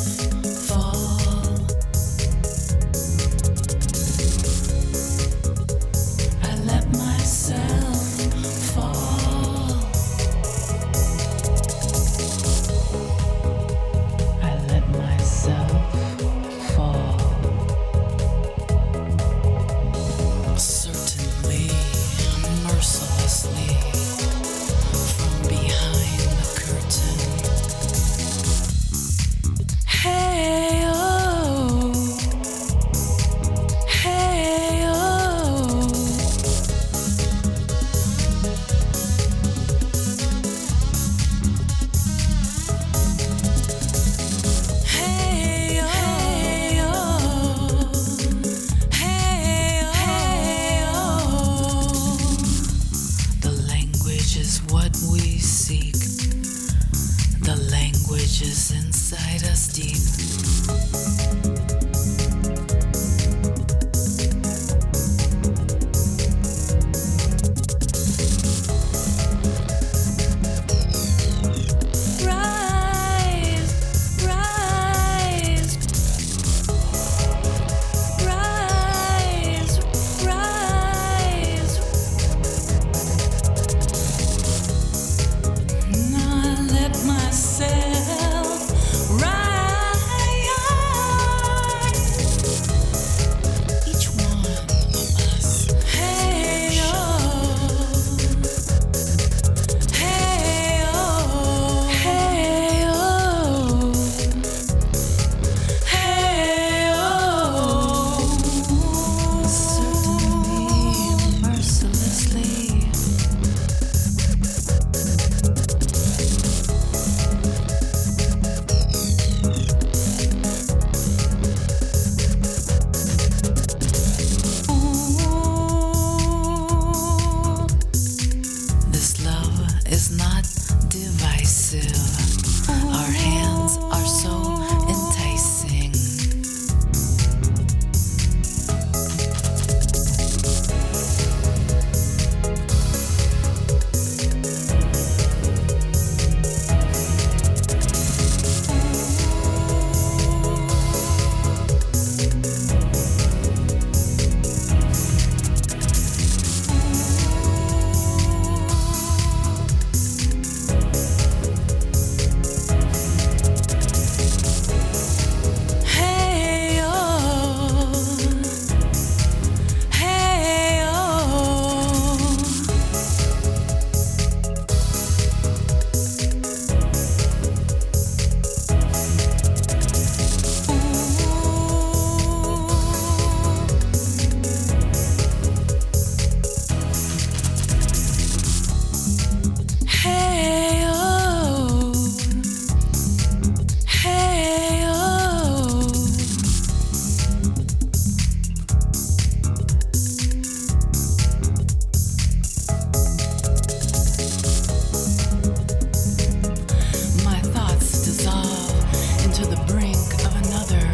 divisive. Our hands are so enticing. Hey oh, hey oh. Hey oh, hey oh. My thoughts dissolve into the brink of another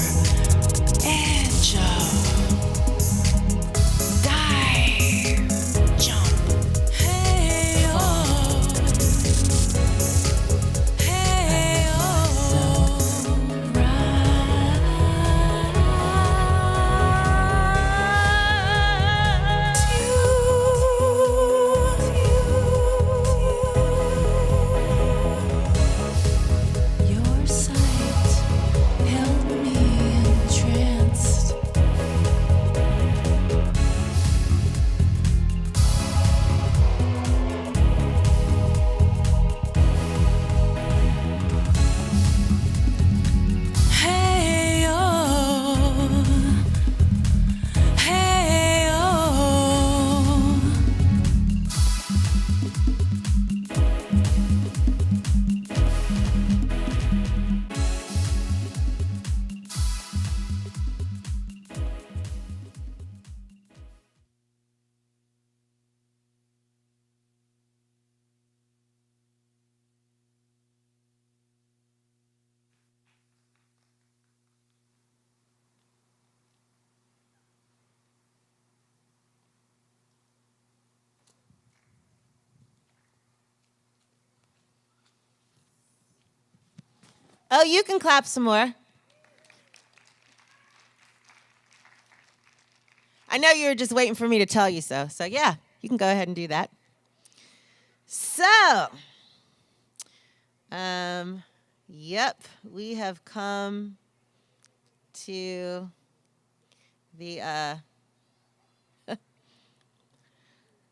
edge of dive, jump. Hey oh, hey oh, your sight held me entranced. Hey oh, hey oh. Oh, you can clap some more. I know you were just waiting for me to tell you so. So, yeah, you can go ahead and do that. So, yep, we have come to the,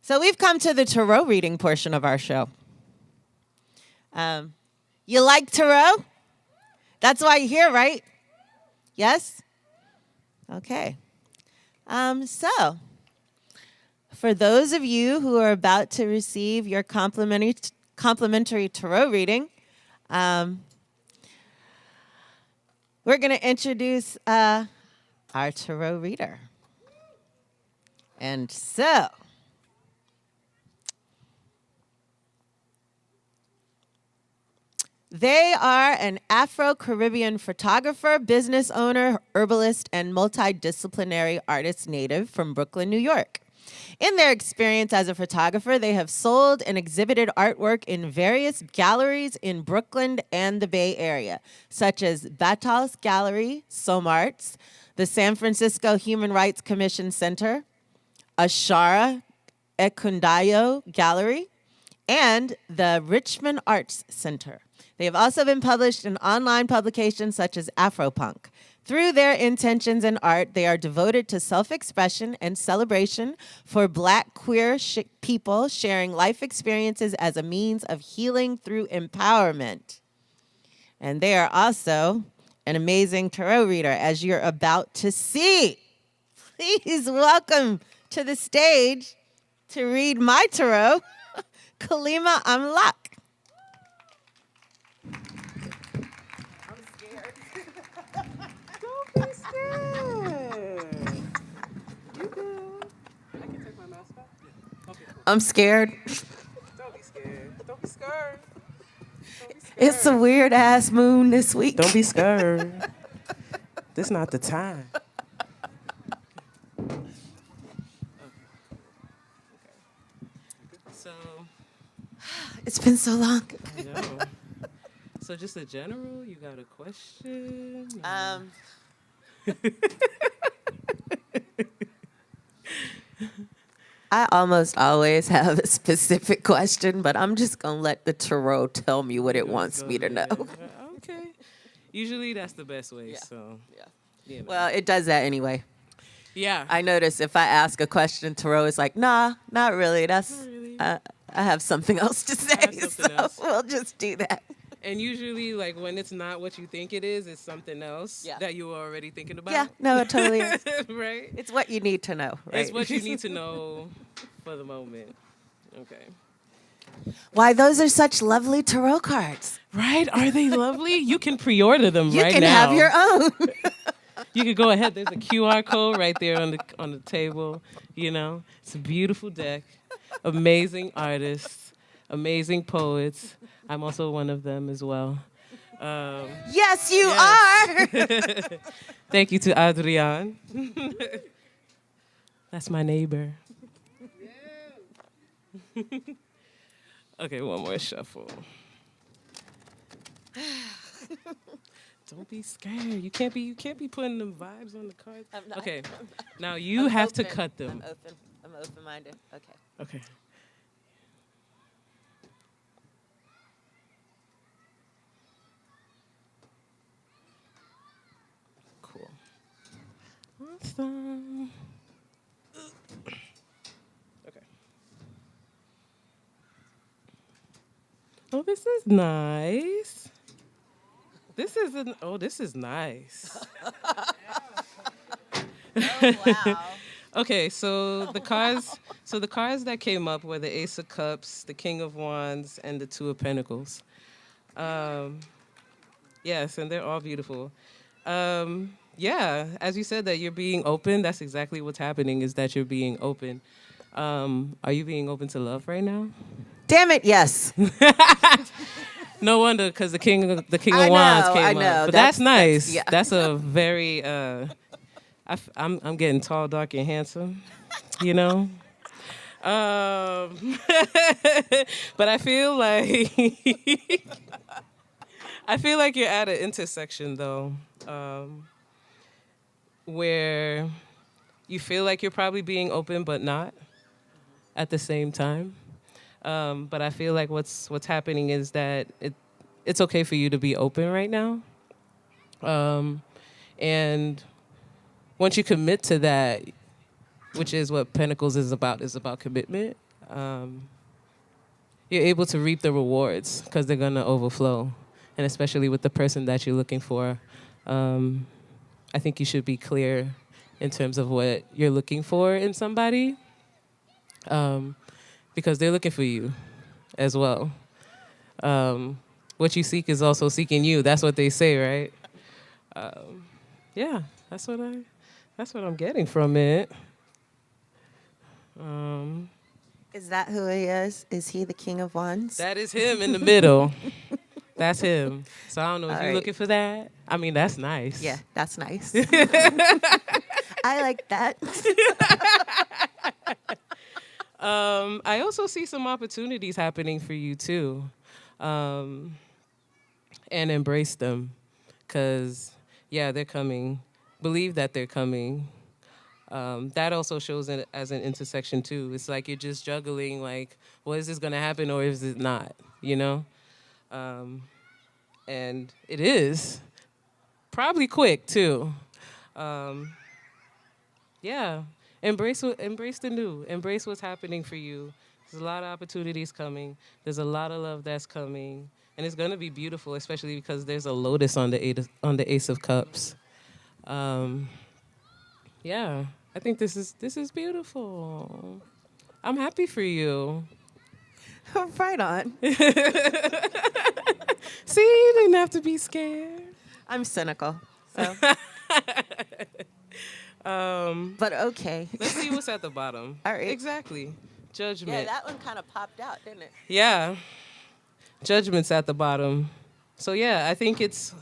so we've come to the tarot reading portion of our show. You like tarot? That's why you're here, right? Yes? Okay. So, for those of you who are about to receive your complimentary tarot reading, we're going to introduce our tarot reader. And so, they are an Afro-Caribbean photographer, business owner, herbalist, and multidisciplinary artist native from Brooklyn, New York. In their experience as a photographer, they have sold and exhibited artwork in various galleries in Brooklyn and the Bay Area, such as Battles Gallery, SOMARTS, the San Francisco Human Rights Commission Center, Ashara Ekundayo Gallery, and the Richmond Arts Center. They have also been published in online publications such as Afropunk. Through their intentions in art, they are devoted to self-expression and celebration for Black queer people sharing life experiences as a means of healing through empowerment. And they are also an amazing tarot reader, as you're about to see. Please welcome to the stage to read my tarot, Kalima Amlak. Don't be scared. You good. I can take my mask off? Yeah. Okay, cool. I'm scared. Don't be scared. Don't be scared. It's a weird ass moon this week. Don't be scared. This not the time. So It's been so long. I know. So just a general, you got a question? I almost always have a specific question, but I'm just going to let the tarot tell me what it wants me to know. Okay. Usually that's the best way. So you know. Well, it does that anyway. Yeah. I notice if I ask a question, tarot is like, nah, not really. That's I have something else to say, so we'll just do that. And usually, like, when it's not what you think it is, it's something else that you were already thinking about. Yeah, no, it totally is. Right? It's what you need to know, right? It's what you need to know for the moment. Okay. Why, those are such lovely tarot cards. Right? Are they lovely? You can pre-order them You right can now. have your own. You can go ahead. There's a QR code right there on the table. You know, it's a beautiful deck. Amazing artists, amazing poets. I'm also one of them as well. Yes, you are. Thank you to Adrian. That's my neighbor. Okay, one more shuffle. Don't be scared. You can't be putting them vibes on the cards. Okay. Now you have to cut them. I'm open-minded. Okay. Okay. Cool. Awesome. Okay. Oh, this is nice. This is nice. Oh, wow. Okay, so the cards that came up were the Ace of Cups, the King of Wands, and the Two of Pentacles. Yes, and they're all beautiful. Yeah, as you said that you're being open, that's exactly what's happening, is that you're being open. Are you being open to love right now? Damn it, yes. No wonder, because the King of Wands came I know. up. But that's nice. yeah. That's a very. I'm getting tall, dark, and handsome. You know. But I feel like you're at an intersection though, where you feel like you're probably being open, but not at the same time. But I feel like what's happening is that it's okay for you to be open right now. And once you commit to that, which is what Pentacles is about commitment, you're able to reap the rewards because they're going to overflow. And especially with the person that you're looking for, I think you should be clear in terms of what you're looking for in somebody. Because they're looking for you as well. What you seek is also seeking you. That's what they say, right? Yeah, that's what I'm getting from it. Is that who he is? Is he the King of Wands? That is him in the middle. That's him. So I don't know if All you're right. looking for that. I mean, that's nice. Yeah, that's nice. I like that. I also see some opportunities happening for you too, and embrace them, because they're coming. Believe that they're coming. That also shows it as an intersection too. It's like you're just juggling, like, well, is this gonna happen or is it not? You know, and it is probably quick too. Embrace the new. Embrace what's happening for you. There's a lot of opportunities coming. There's a lot of love that's coming, and it's gonna be beautiful, especially because there's a lotus on the Ace of Cups. I think this is beautiful. I'm happy for you. Right on. See, you didn't have to be scared. I'm cynical. So. But okay. Let's see what's at the bottom. All right. Exactly. Judgment. Yeah, that one kind of popped out, didn't it? Yeah. judgments at the bottom. So yeah, I think it's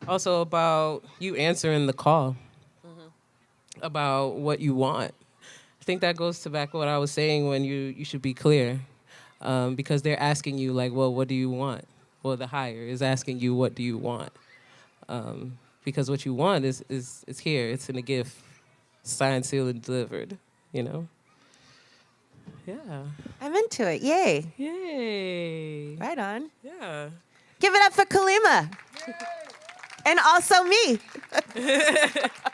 also about you answering the call about what you want. I think that goes to back what I was saying when you should be clear, because they're asking you like, well, what do you want? Well, the higher is asking you, what do you want? Because what you want is here. It's in a gift, signed, sealed, and delivered. You know. Yeah. I'm into it. Yay. Yay. Right on. Yeah. Give it up for Kalima. And also me.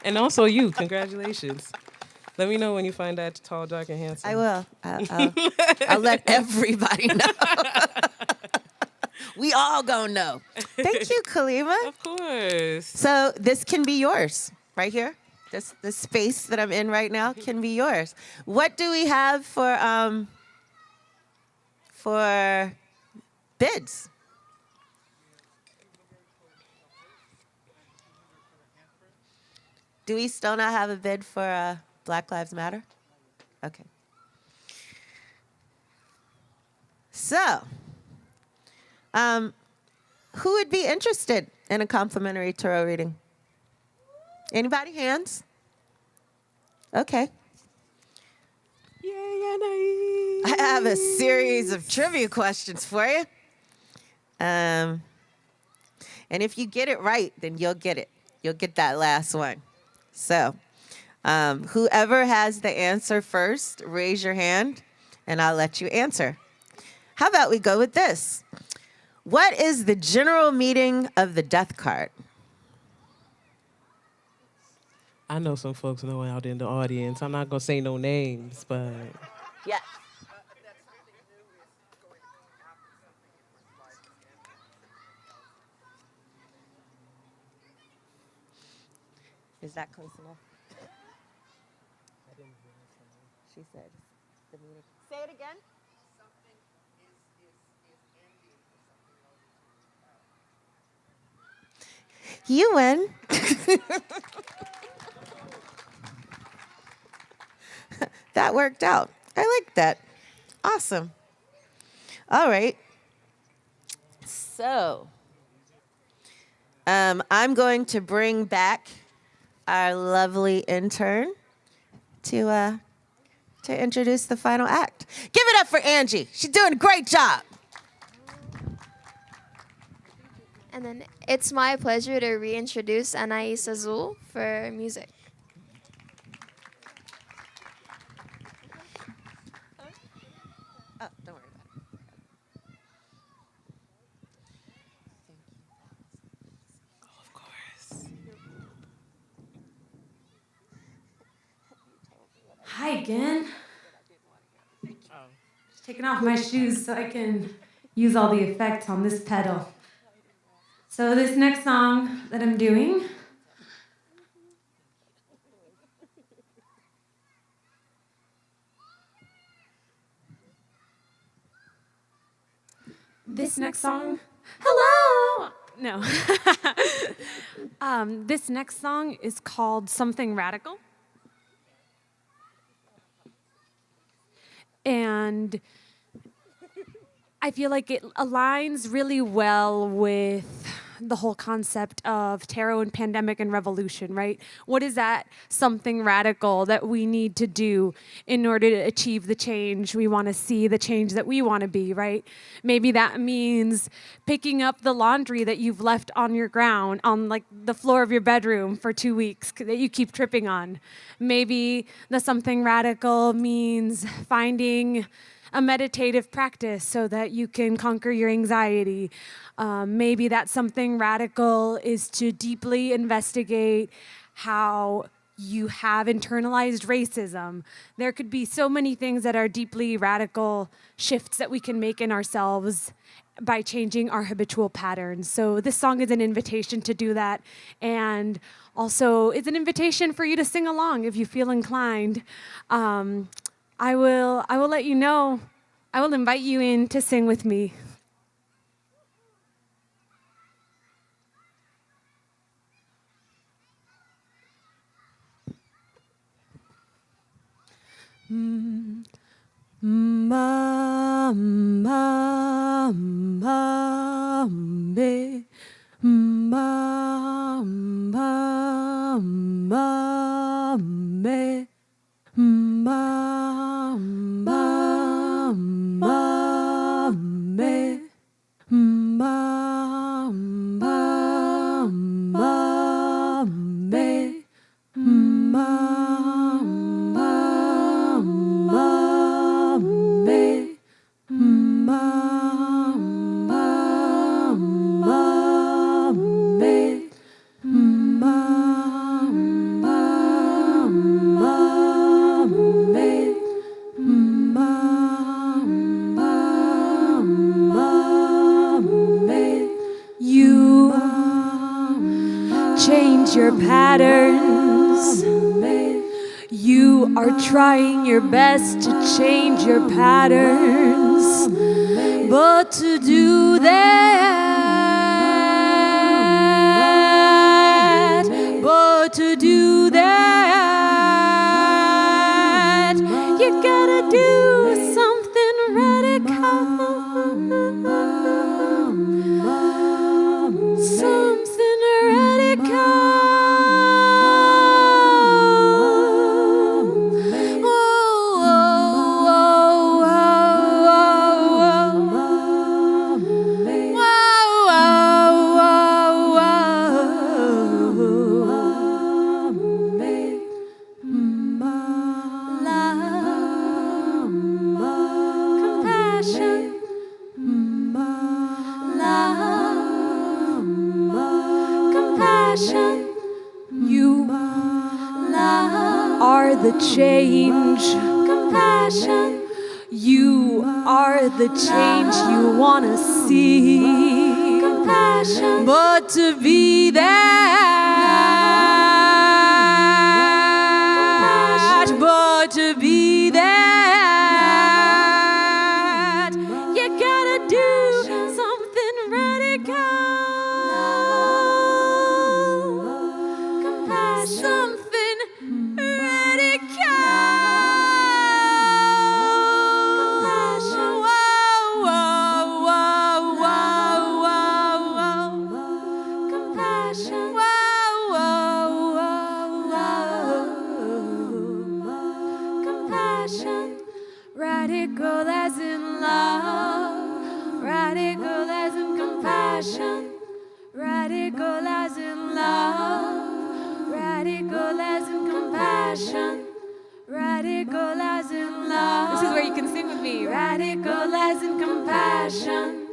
And also you. Congratulations. Let me know when you find that tall, dark, and handsome. I will. I'll let everybody know. We all gonna know. Thank you, Kalima. Of course. So this can be yours right here. The space that I'm in right now can be yours. What do we have for bids? Do we still not have a bid for Black Lives Matter? Okay. So, who would be interested in a complimentary tarot reading? Anybody? Hands? Okay. Yay, I have a series of trivia questions for you. And if you get it right, then you'll get it. You'll get that last one. So, whoever has the answer first, raise your hand, and I'll let you answer. How about we go with this? What is the general meaning of the death card? I know some folks know out in the audience. I'm not going to say no names, but... Yes. Is that close enough? She said the meaning. Say it again. You win. That worked out. I like that. Awesome. All right. So, I'm going to bring back our lovely intern to introduce the final act. Give it up for Angie. She's doing a great job. And then it's my pleasure to reintroduce Anais Azul for music. Oh, don't worry about it. Of course. Hi again. Just taking off my shoes so I can use all the effects on this pedal. So this next song that I'm doing hello. No. This next song is called Something Radical. And I feel like it aligns really well with the whole concept of tarot and pandemic and revolution, right? What is that something radical that we need to do in order to achieve the change we want to see, the change that we want to be, right? Maybe that means picking up the laundry that you've left on your ground, on like the floor of your bedroom for 2 weeks that you keep tripping on. Maybe the something radical means finding a meditative practice so that you can conquer your anxiety. Maybe that something radical is to deeply investigate how you have internalized racism. There could be so many things that are deeply radical shifts that we can make in ourselves by changing our habitual patterns. So this song is an invitation to do that, and also it's an invitation for you to sing along if you feel inclined. I will let you know. I will invite you in to sing with me. Ma, ma, ma. me, ma, ma, ma, me, ma, ma, ma, me, ma, ma, ma, me, ma, ma, ma, me, ma, ma, ma, me, ma, ma, ma, me, ma, ma, ma, me. You change your patterns. You are trying your best to change your patterns, but to do that, you gotta do something radical. Something radical. You are the change. Compassion. You are the change you want to see. Compassion. But to be that, but to be that, you gotta do something radical. Something radical. Whoa, whoa, whoa, whoa, whoa. Compassion. Whoa, whoa, whoa, whoa. Compassion. Radical as in love. Radical as in compassion. Radical as in love. Radical as in compassion, radical as in love. This is where you can sing with me. Radical as in compassion,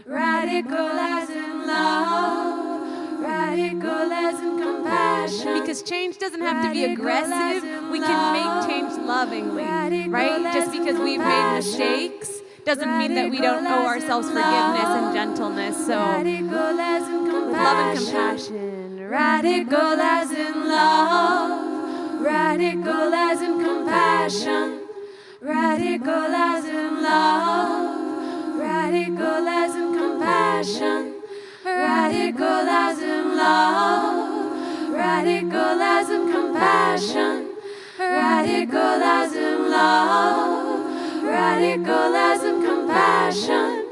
radical as in love, radical as in compassion. Because change doesn't have to be aggressive. We can make change lovingly, right? Just because we've made mistakes doesn't mean that we don't owe ourselves forgiveness and gentleness. So, love and compassion. Radical as in love, radical as in compassion, radical as in love, radical as in compassion, radical as in love, radical as in compassion, radical as in love, radical as in compassion,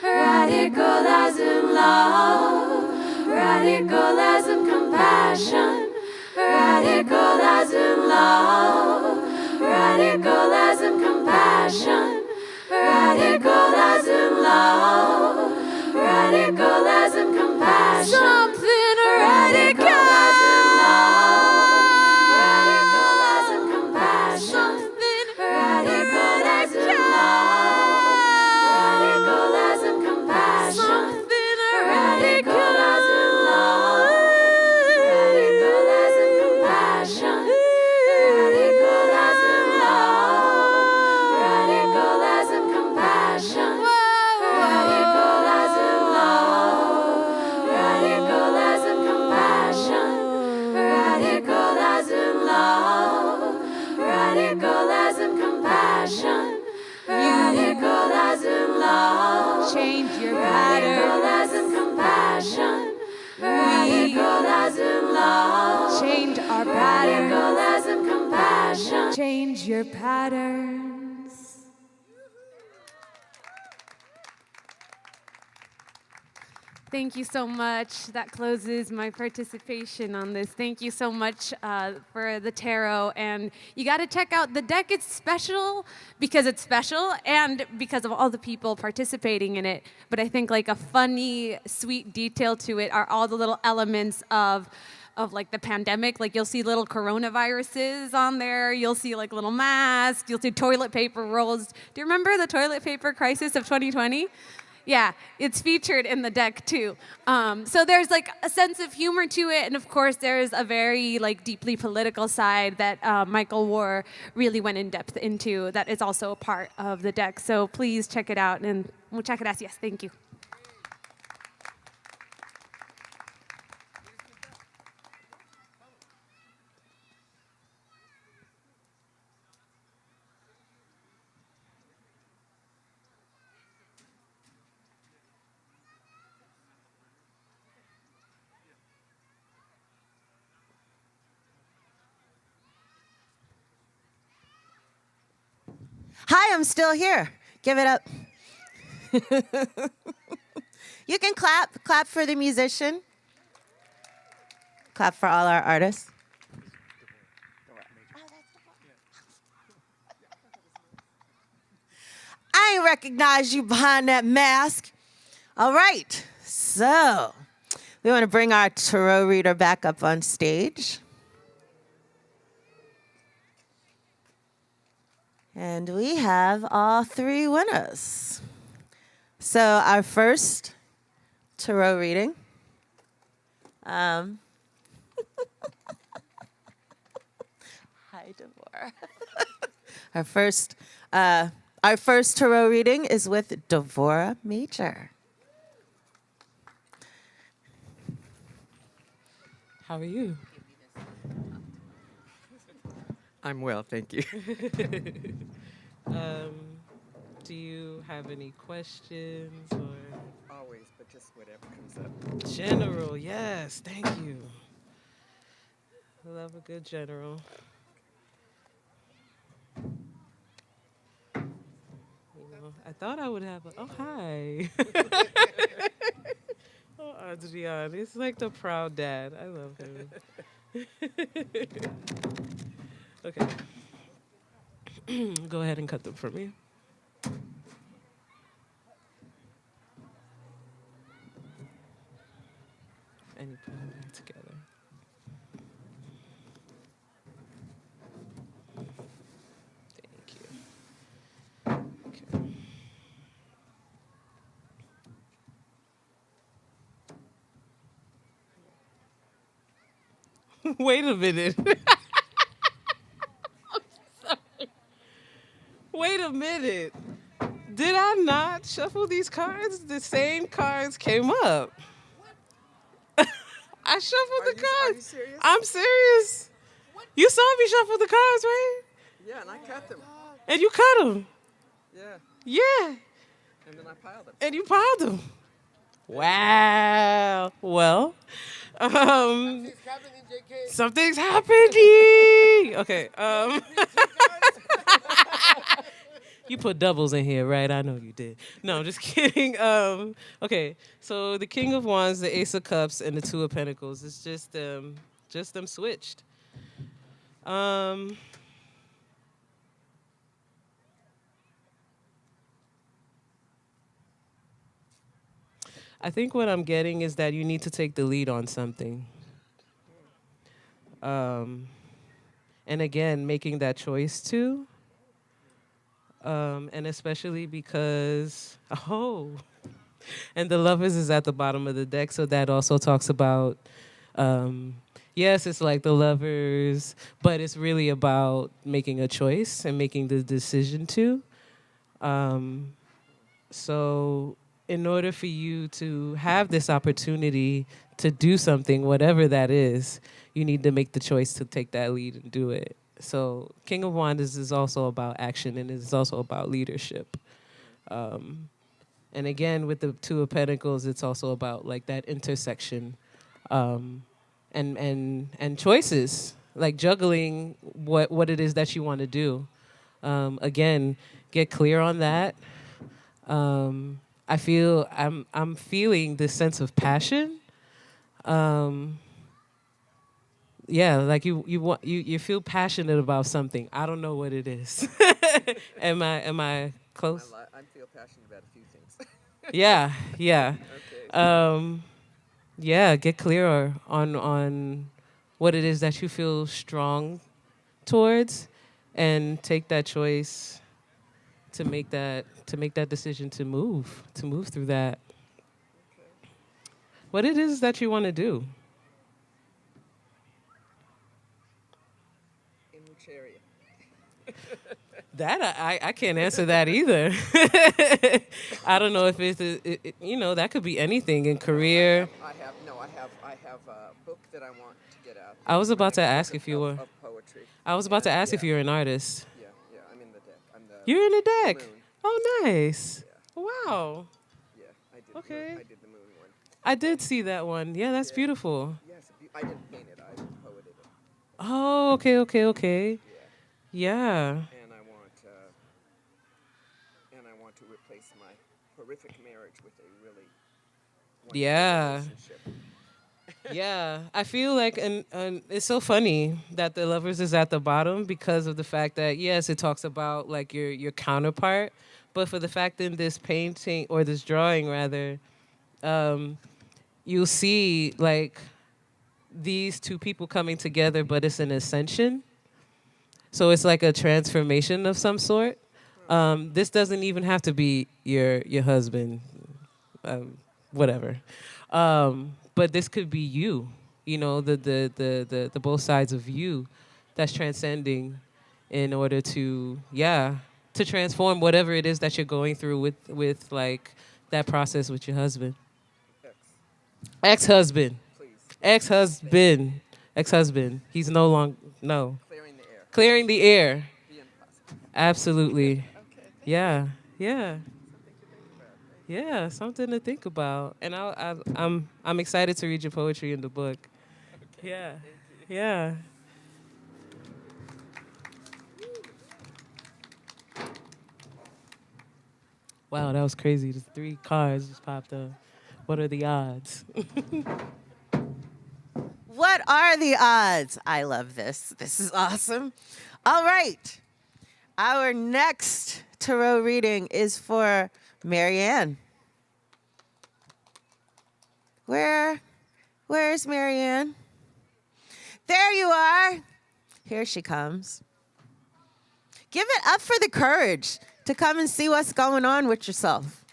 radical as in love. Radical as in compassion, radical as in love, radical as in compassion, radical as in love, radical as in compassion, something radical as in love, radical as in compassion, something radical as in love, radical as in compassion, something radical as change your pattern. Radical as in compassion. Radical as in love. Change our pattern. Radical as in compassion. Change your patterns. Thank you so much. That closes my participation on this. Thank you so much for the tarot. And you got to check out the deck. It's special because it's special and because of all the people participating in it. But I think like a funny, sweet detail to it are all the little elements of like the pandemic. Like you'll see little coronaviruses on there. You'll see like little masks. You'll see toilet paper rolls. Do you remember the toilet paper crisis of 2020? Yeah, it's featured in the deck too. So there's like a sense of humor to it, and of course there's a very like deeply political side that Michael Moir really went in depth into. That is also a part of the deck. So please check it out, and muchas gracias. Thank you. Hi, I'm still here. Give it up. You can clap. Clap for the musician. Clap for all our artists. I ain't recognize you behind that mask. All right, so we want to bring our tarot reader back up on stage. And we have all three winners. So our first tarot reading. Hi, Devorah. Our first tarot reading is with Devorah Major. How are you? I'm well, thank you. Do you have any questions or? Always, but just whatever comes up. General, yes, thank you. I love a good general. I thought I would have a, oh, hi. Oh, Adrian, it's like the proud dad. I love him. Okay. Go ahead and cut them for me. And you put them back together. Thank you. Okay. Wait a minute. Wait a minute. Did I not shuffle these cards? The same cards came up. I shuffled the cards. Are you serious? I'm serious. You saw me shuffle the cards, right? Yeah, and I cut them. And you cut them. Yeah. Yeah. And then I piled them. And you piled them. Wow. Well, something's happening. Okay. You put doubles in here, right? I know you did. No, I'm just kidding. Okay, so the King of Wands, the Ace of Cups, and the Two of Pentacles. It's just them switched. I think what I'm getting is that you need to take the lead on something. And again, making that choice too. And especially because, and the Lovers is at the bottom of the deck, so that also talks about, yes, it's like the Lovers, but it's really about making a choice and making the decision to. So in order for you to have this opportunity to do something, whatever that is, you need to make the choice to take that lead and do it. So King of Wands is also about action, and it's also about leadership. And again, with the Two of Pentacles, it's also about like that intersection and choices, like juggling what it is that you want to do. Again, get clear on that. I'm feeling this sense of passion. Yeah, like you feel passionate about something. I don't know what it is. Am I close? I feel passionate about a few things. Yeah, yeah. Okay. Yeah, get clearer on what it is that you feel strong towards, and take that choice to make that decision to move through that. What it is that you want to do. In which area? That I can't answer that either. I don't know if it's that could be anything in career. I have a book that I want to get out. I was about to ask if you were. Of poetry. I was about to ask if you were an artist. Yeah, I'm in the deck. You're in the deck. Moon. Oh, nice. Wow. Yeah, I did. Okay. I did the moon one. I did see that one. Yeah, that's beautiful. Yes, I didn't paint it. I poeted it. Oh, okay. Yeah. And I want to replace my horrific marriage with a really wonderful Yeah. relationship. Yeah, I feel like, and it's so funny that The Lovers is at the bottom because of the fact that, yes, it talks about like your counterpart, but for the fact in this painting, or this drawing rather, you'll see like these two people coming together, but it's an ascension. So it's like a transformation of some sort. This doesn't even have to be your husband, whatever. But this could be you, the both sides of you that's transcending in order to transform whatever it is that you're going through with like that process with your husband. Ex-husband. He's no longer, no. Clearing the air. Absolutely. Yeah. Yeah, something to think about. And I'm excited to read your poetry in the book. Yeah. Yeah. Wow, that was crazy. The 3 cards just popped up. What are the odds? What are the odds? I love this. This is awesome. All right. Our next tarot reading is for Marianne. Where's Marianne? There you are. Here she comes. Give it up for the courage to come and see what's going on with yourself.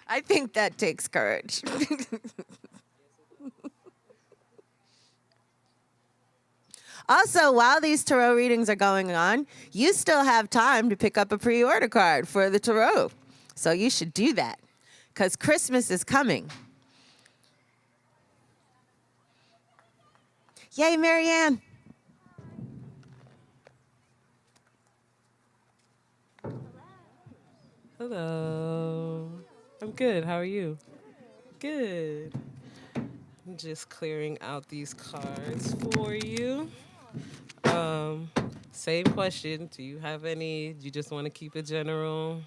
I think that takes courage. Also, while these tarot readings are going on, you still have time to pick up a pre-order card for the tarot. So you should do that, because Christmas is coming. Yay, Marianne. Hello. I'm good. How are you? Good. I'm just clearing out these cards for you. Same question. Do you have any? Do you just want to keep it general?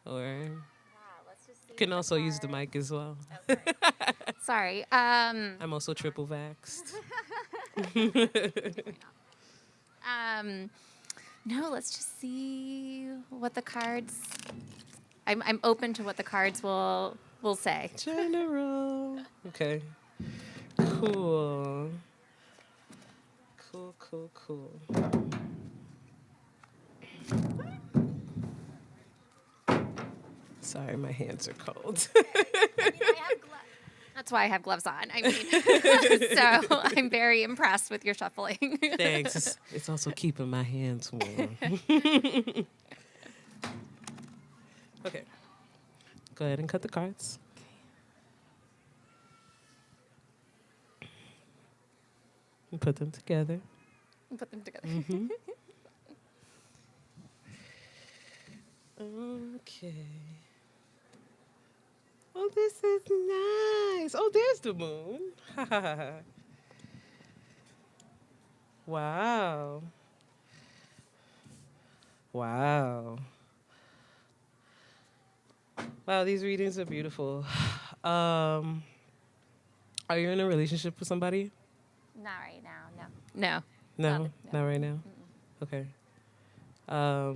Or you can also use the mic as well. Okay. Sorry. I'm also triple vaxxed. No, let's just see what the cards. I'm open to what the cards will say. General. Okay. Cool. Cool. Sorry, my hands are cold. That's why I have gloves on. I mean, so I'm very impressed with your shuffling. Thanks. It's also keeping my hands warm. Okay. Go ahead and cut the cards. And put them together. Put them together. Mm-hmm. Okay. Oh, this is nice. Oh, there's the moon. Wow. Wow, these readings are beautiful. Are you in a relationship with somebody? Not right now, no. No, not right now. Okay. Are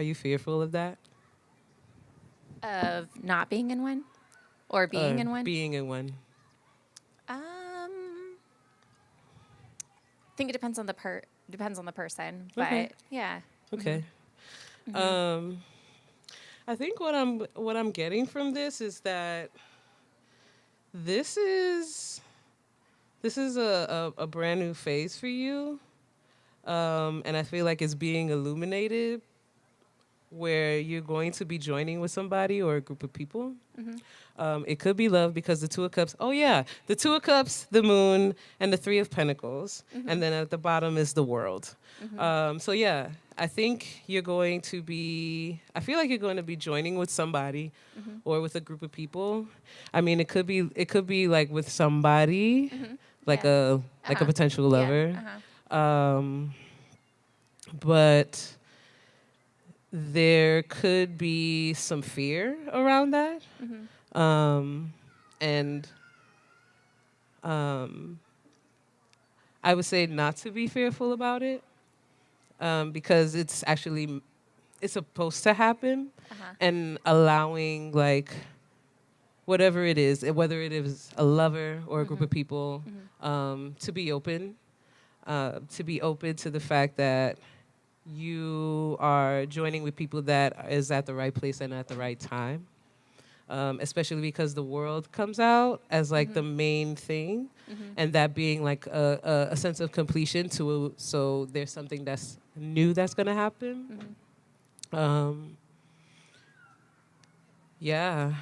you fearful of that? Of not being in one? Or being in one? Being in one. I think it depends on the person, Okay. but yeah. Okay. Mhm. I think what I'm getting from this is that this is a brand new phase for you, and I feel like it's being illuminated, where you're going to be joining with somebody or a group of people. Mhm. It could be love because the Two of Cups. Oh yeah, the Two of Cups, the Moon, and the Three of Pentacles, and then at the bottom is the World. So yeah, I think you're going to be. I feel like you're going to be joining with somebody, Mhm. or with a group of people. I mean, it could be like with somebody, like a potential lover. But there could be some fear around that. And I would say not to be fearful about it, because it's supposed to happen, and allowing like whatever it is, whether it is a lover or a group of people, to be open to the fact that you are joining with people that is at the right place and at the right time. Especially because the world comes out as like the main thing, and that being like a sense of completion so there's something that's new that's gonna happen. Yeah,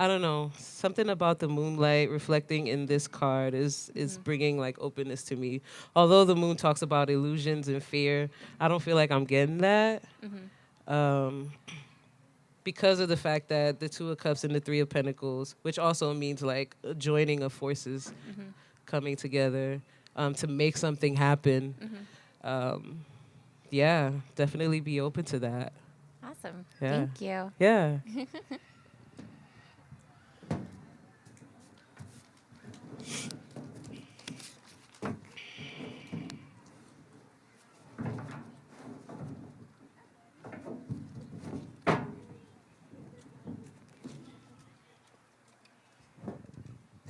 I don't know, something about the moonlight reflecting in this card is bringing like openness to me. Although the moon talks about illusions and fear, I don't feel like I'm getting that. Because of the fact that the Two of Cups and the Three of Pentacles, which also means like a joining of forces coming together to make something happen. Yeah, definitely be open to that. Awesome. Yeah. Thank you. Yeah.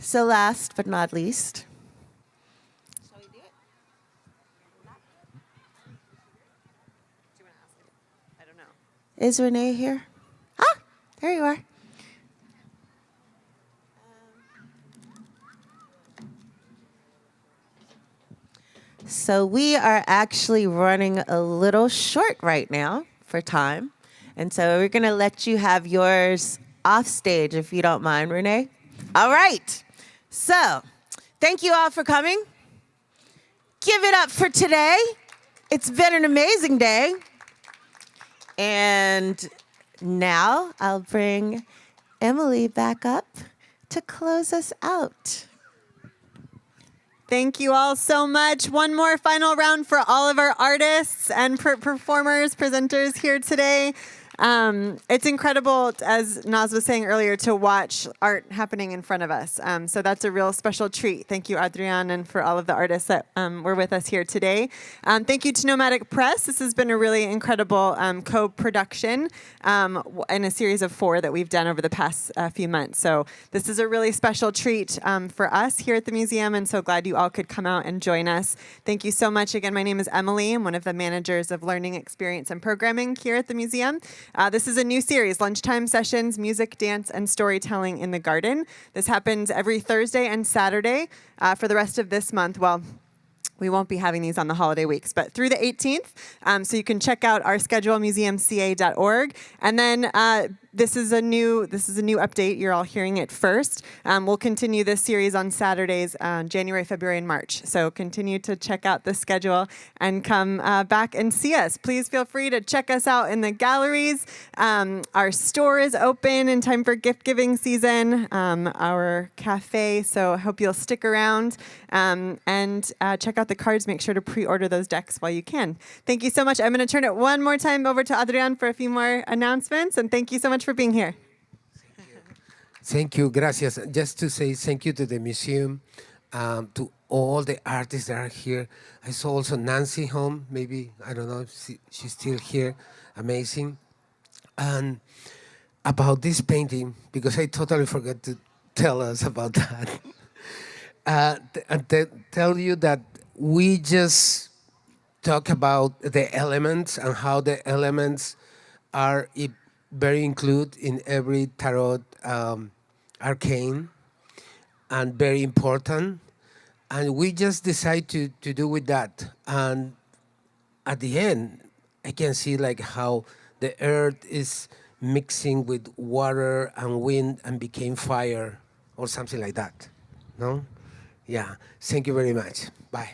So last but not least, is Renee here? Ah, there you are. So we are actually running a little short right now for time. And so we're going to let you have yours off stage if you don't mind, Renee. All right. So thank you all for coming. Give it up for today. It's been an amazing day. And now I'll bring Emily back up to close us out. Thank you all so much. One more final round for all of our artists and performers, presenters here today. It's incredible, as Naz was saying earlier, to watch art happening in front of us. So that's a real special treat. Thank you, Adrian, and for all of the artists that were with us here today. Thank you to Nomadic Press. This has been a really incredible co-production in a series of 4 that we've done over the past few months. So this is a really special treat for us here at the museum, and so glad you all could come out and join us. Thank you so much. Again, my name is Emily. I'm one of the managers of learning experience and programming here at the museum. This is a new series, Lunchtime Sessions, Music, Dance, and Storytelling in the Garden. This happens every Thursday and Saturday for the rest of this month. Well, we won't be having these on the holiday weeks, but through the 18th. So you can check out our schedule, museumca.org. And then this is a new update. You're all hearing it first. We'll continue this series on Saturdays, January, February, and March. So continue to check out the schedule and come back and see us. Please feel free to check us out in the galleries. Our store is open in time for gift giving season. Our cafe. So I hope you'll stick around and check check out the cards. Make sure to pre-order those decks while you can. Thank you so much. I'm going to turn it one more time over to Adrian for a few more announcements. And thank you so much for being here. Thank you, gracias. Just to say thank you to the museum, to all the artists that are here. I saw also Nancy home, maybe, I don't know if she's still here. Amazing. And about this painting, because I totally forgot to tell us about that. Tell you that we just talk about the elements and how the elements are very included in every tarot arcane and very important. And we just decide to do with that. And at the end, I can see like how the earth is mixing with water and wind and became fire or something like that. No? Yeah. Thank you very much. Bye.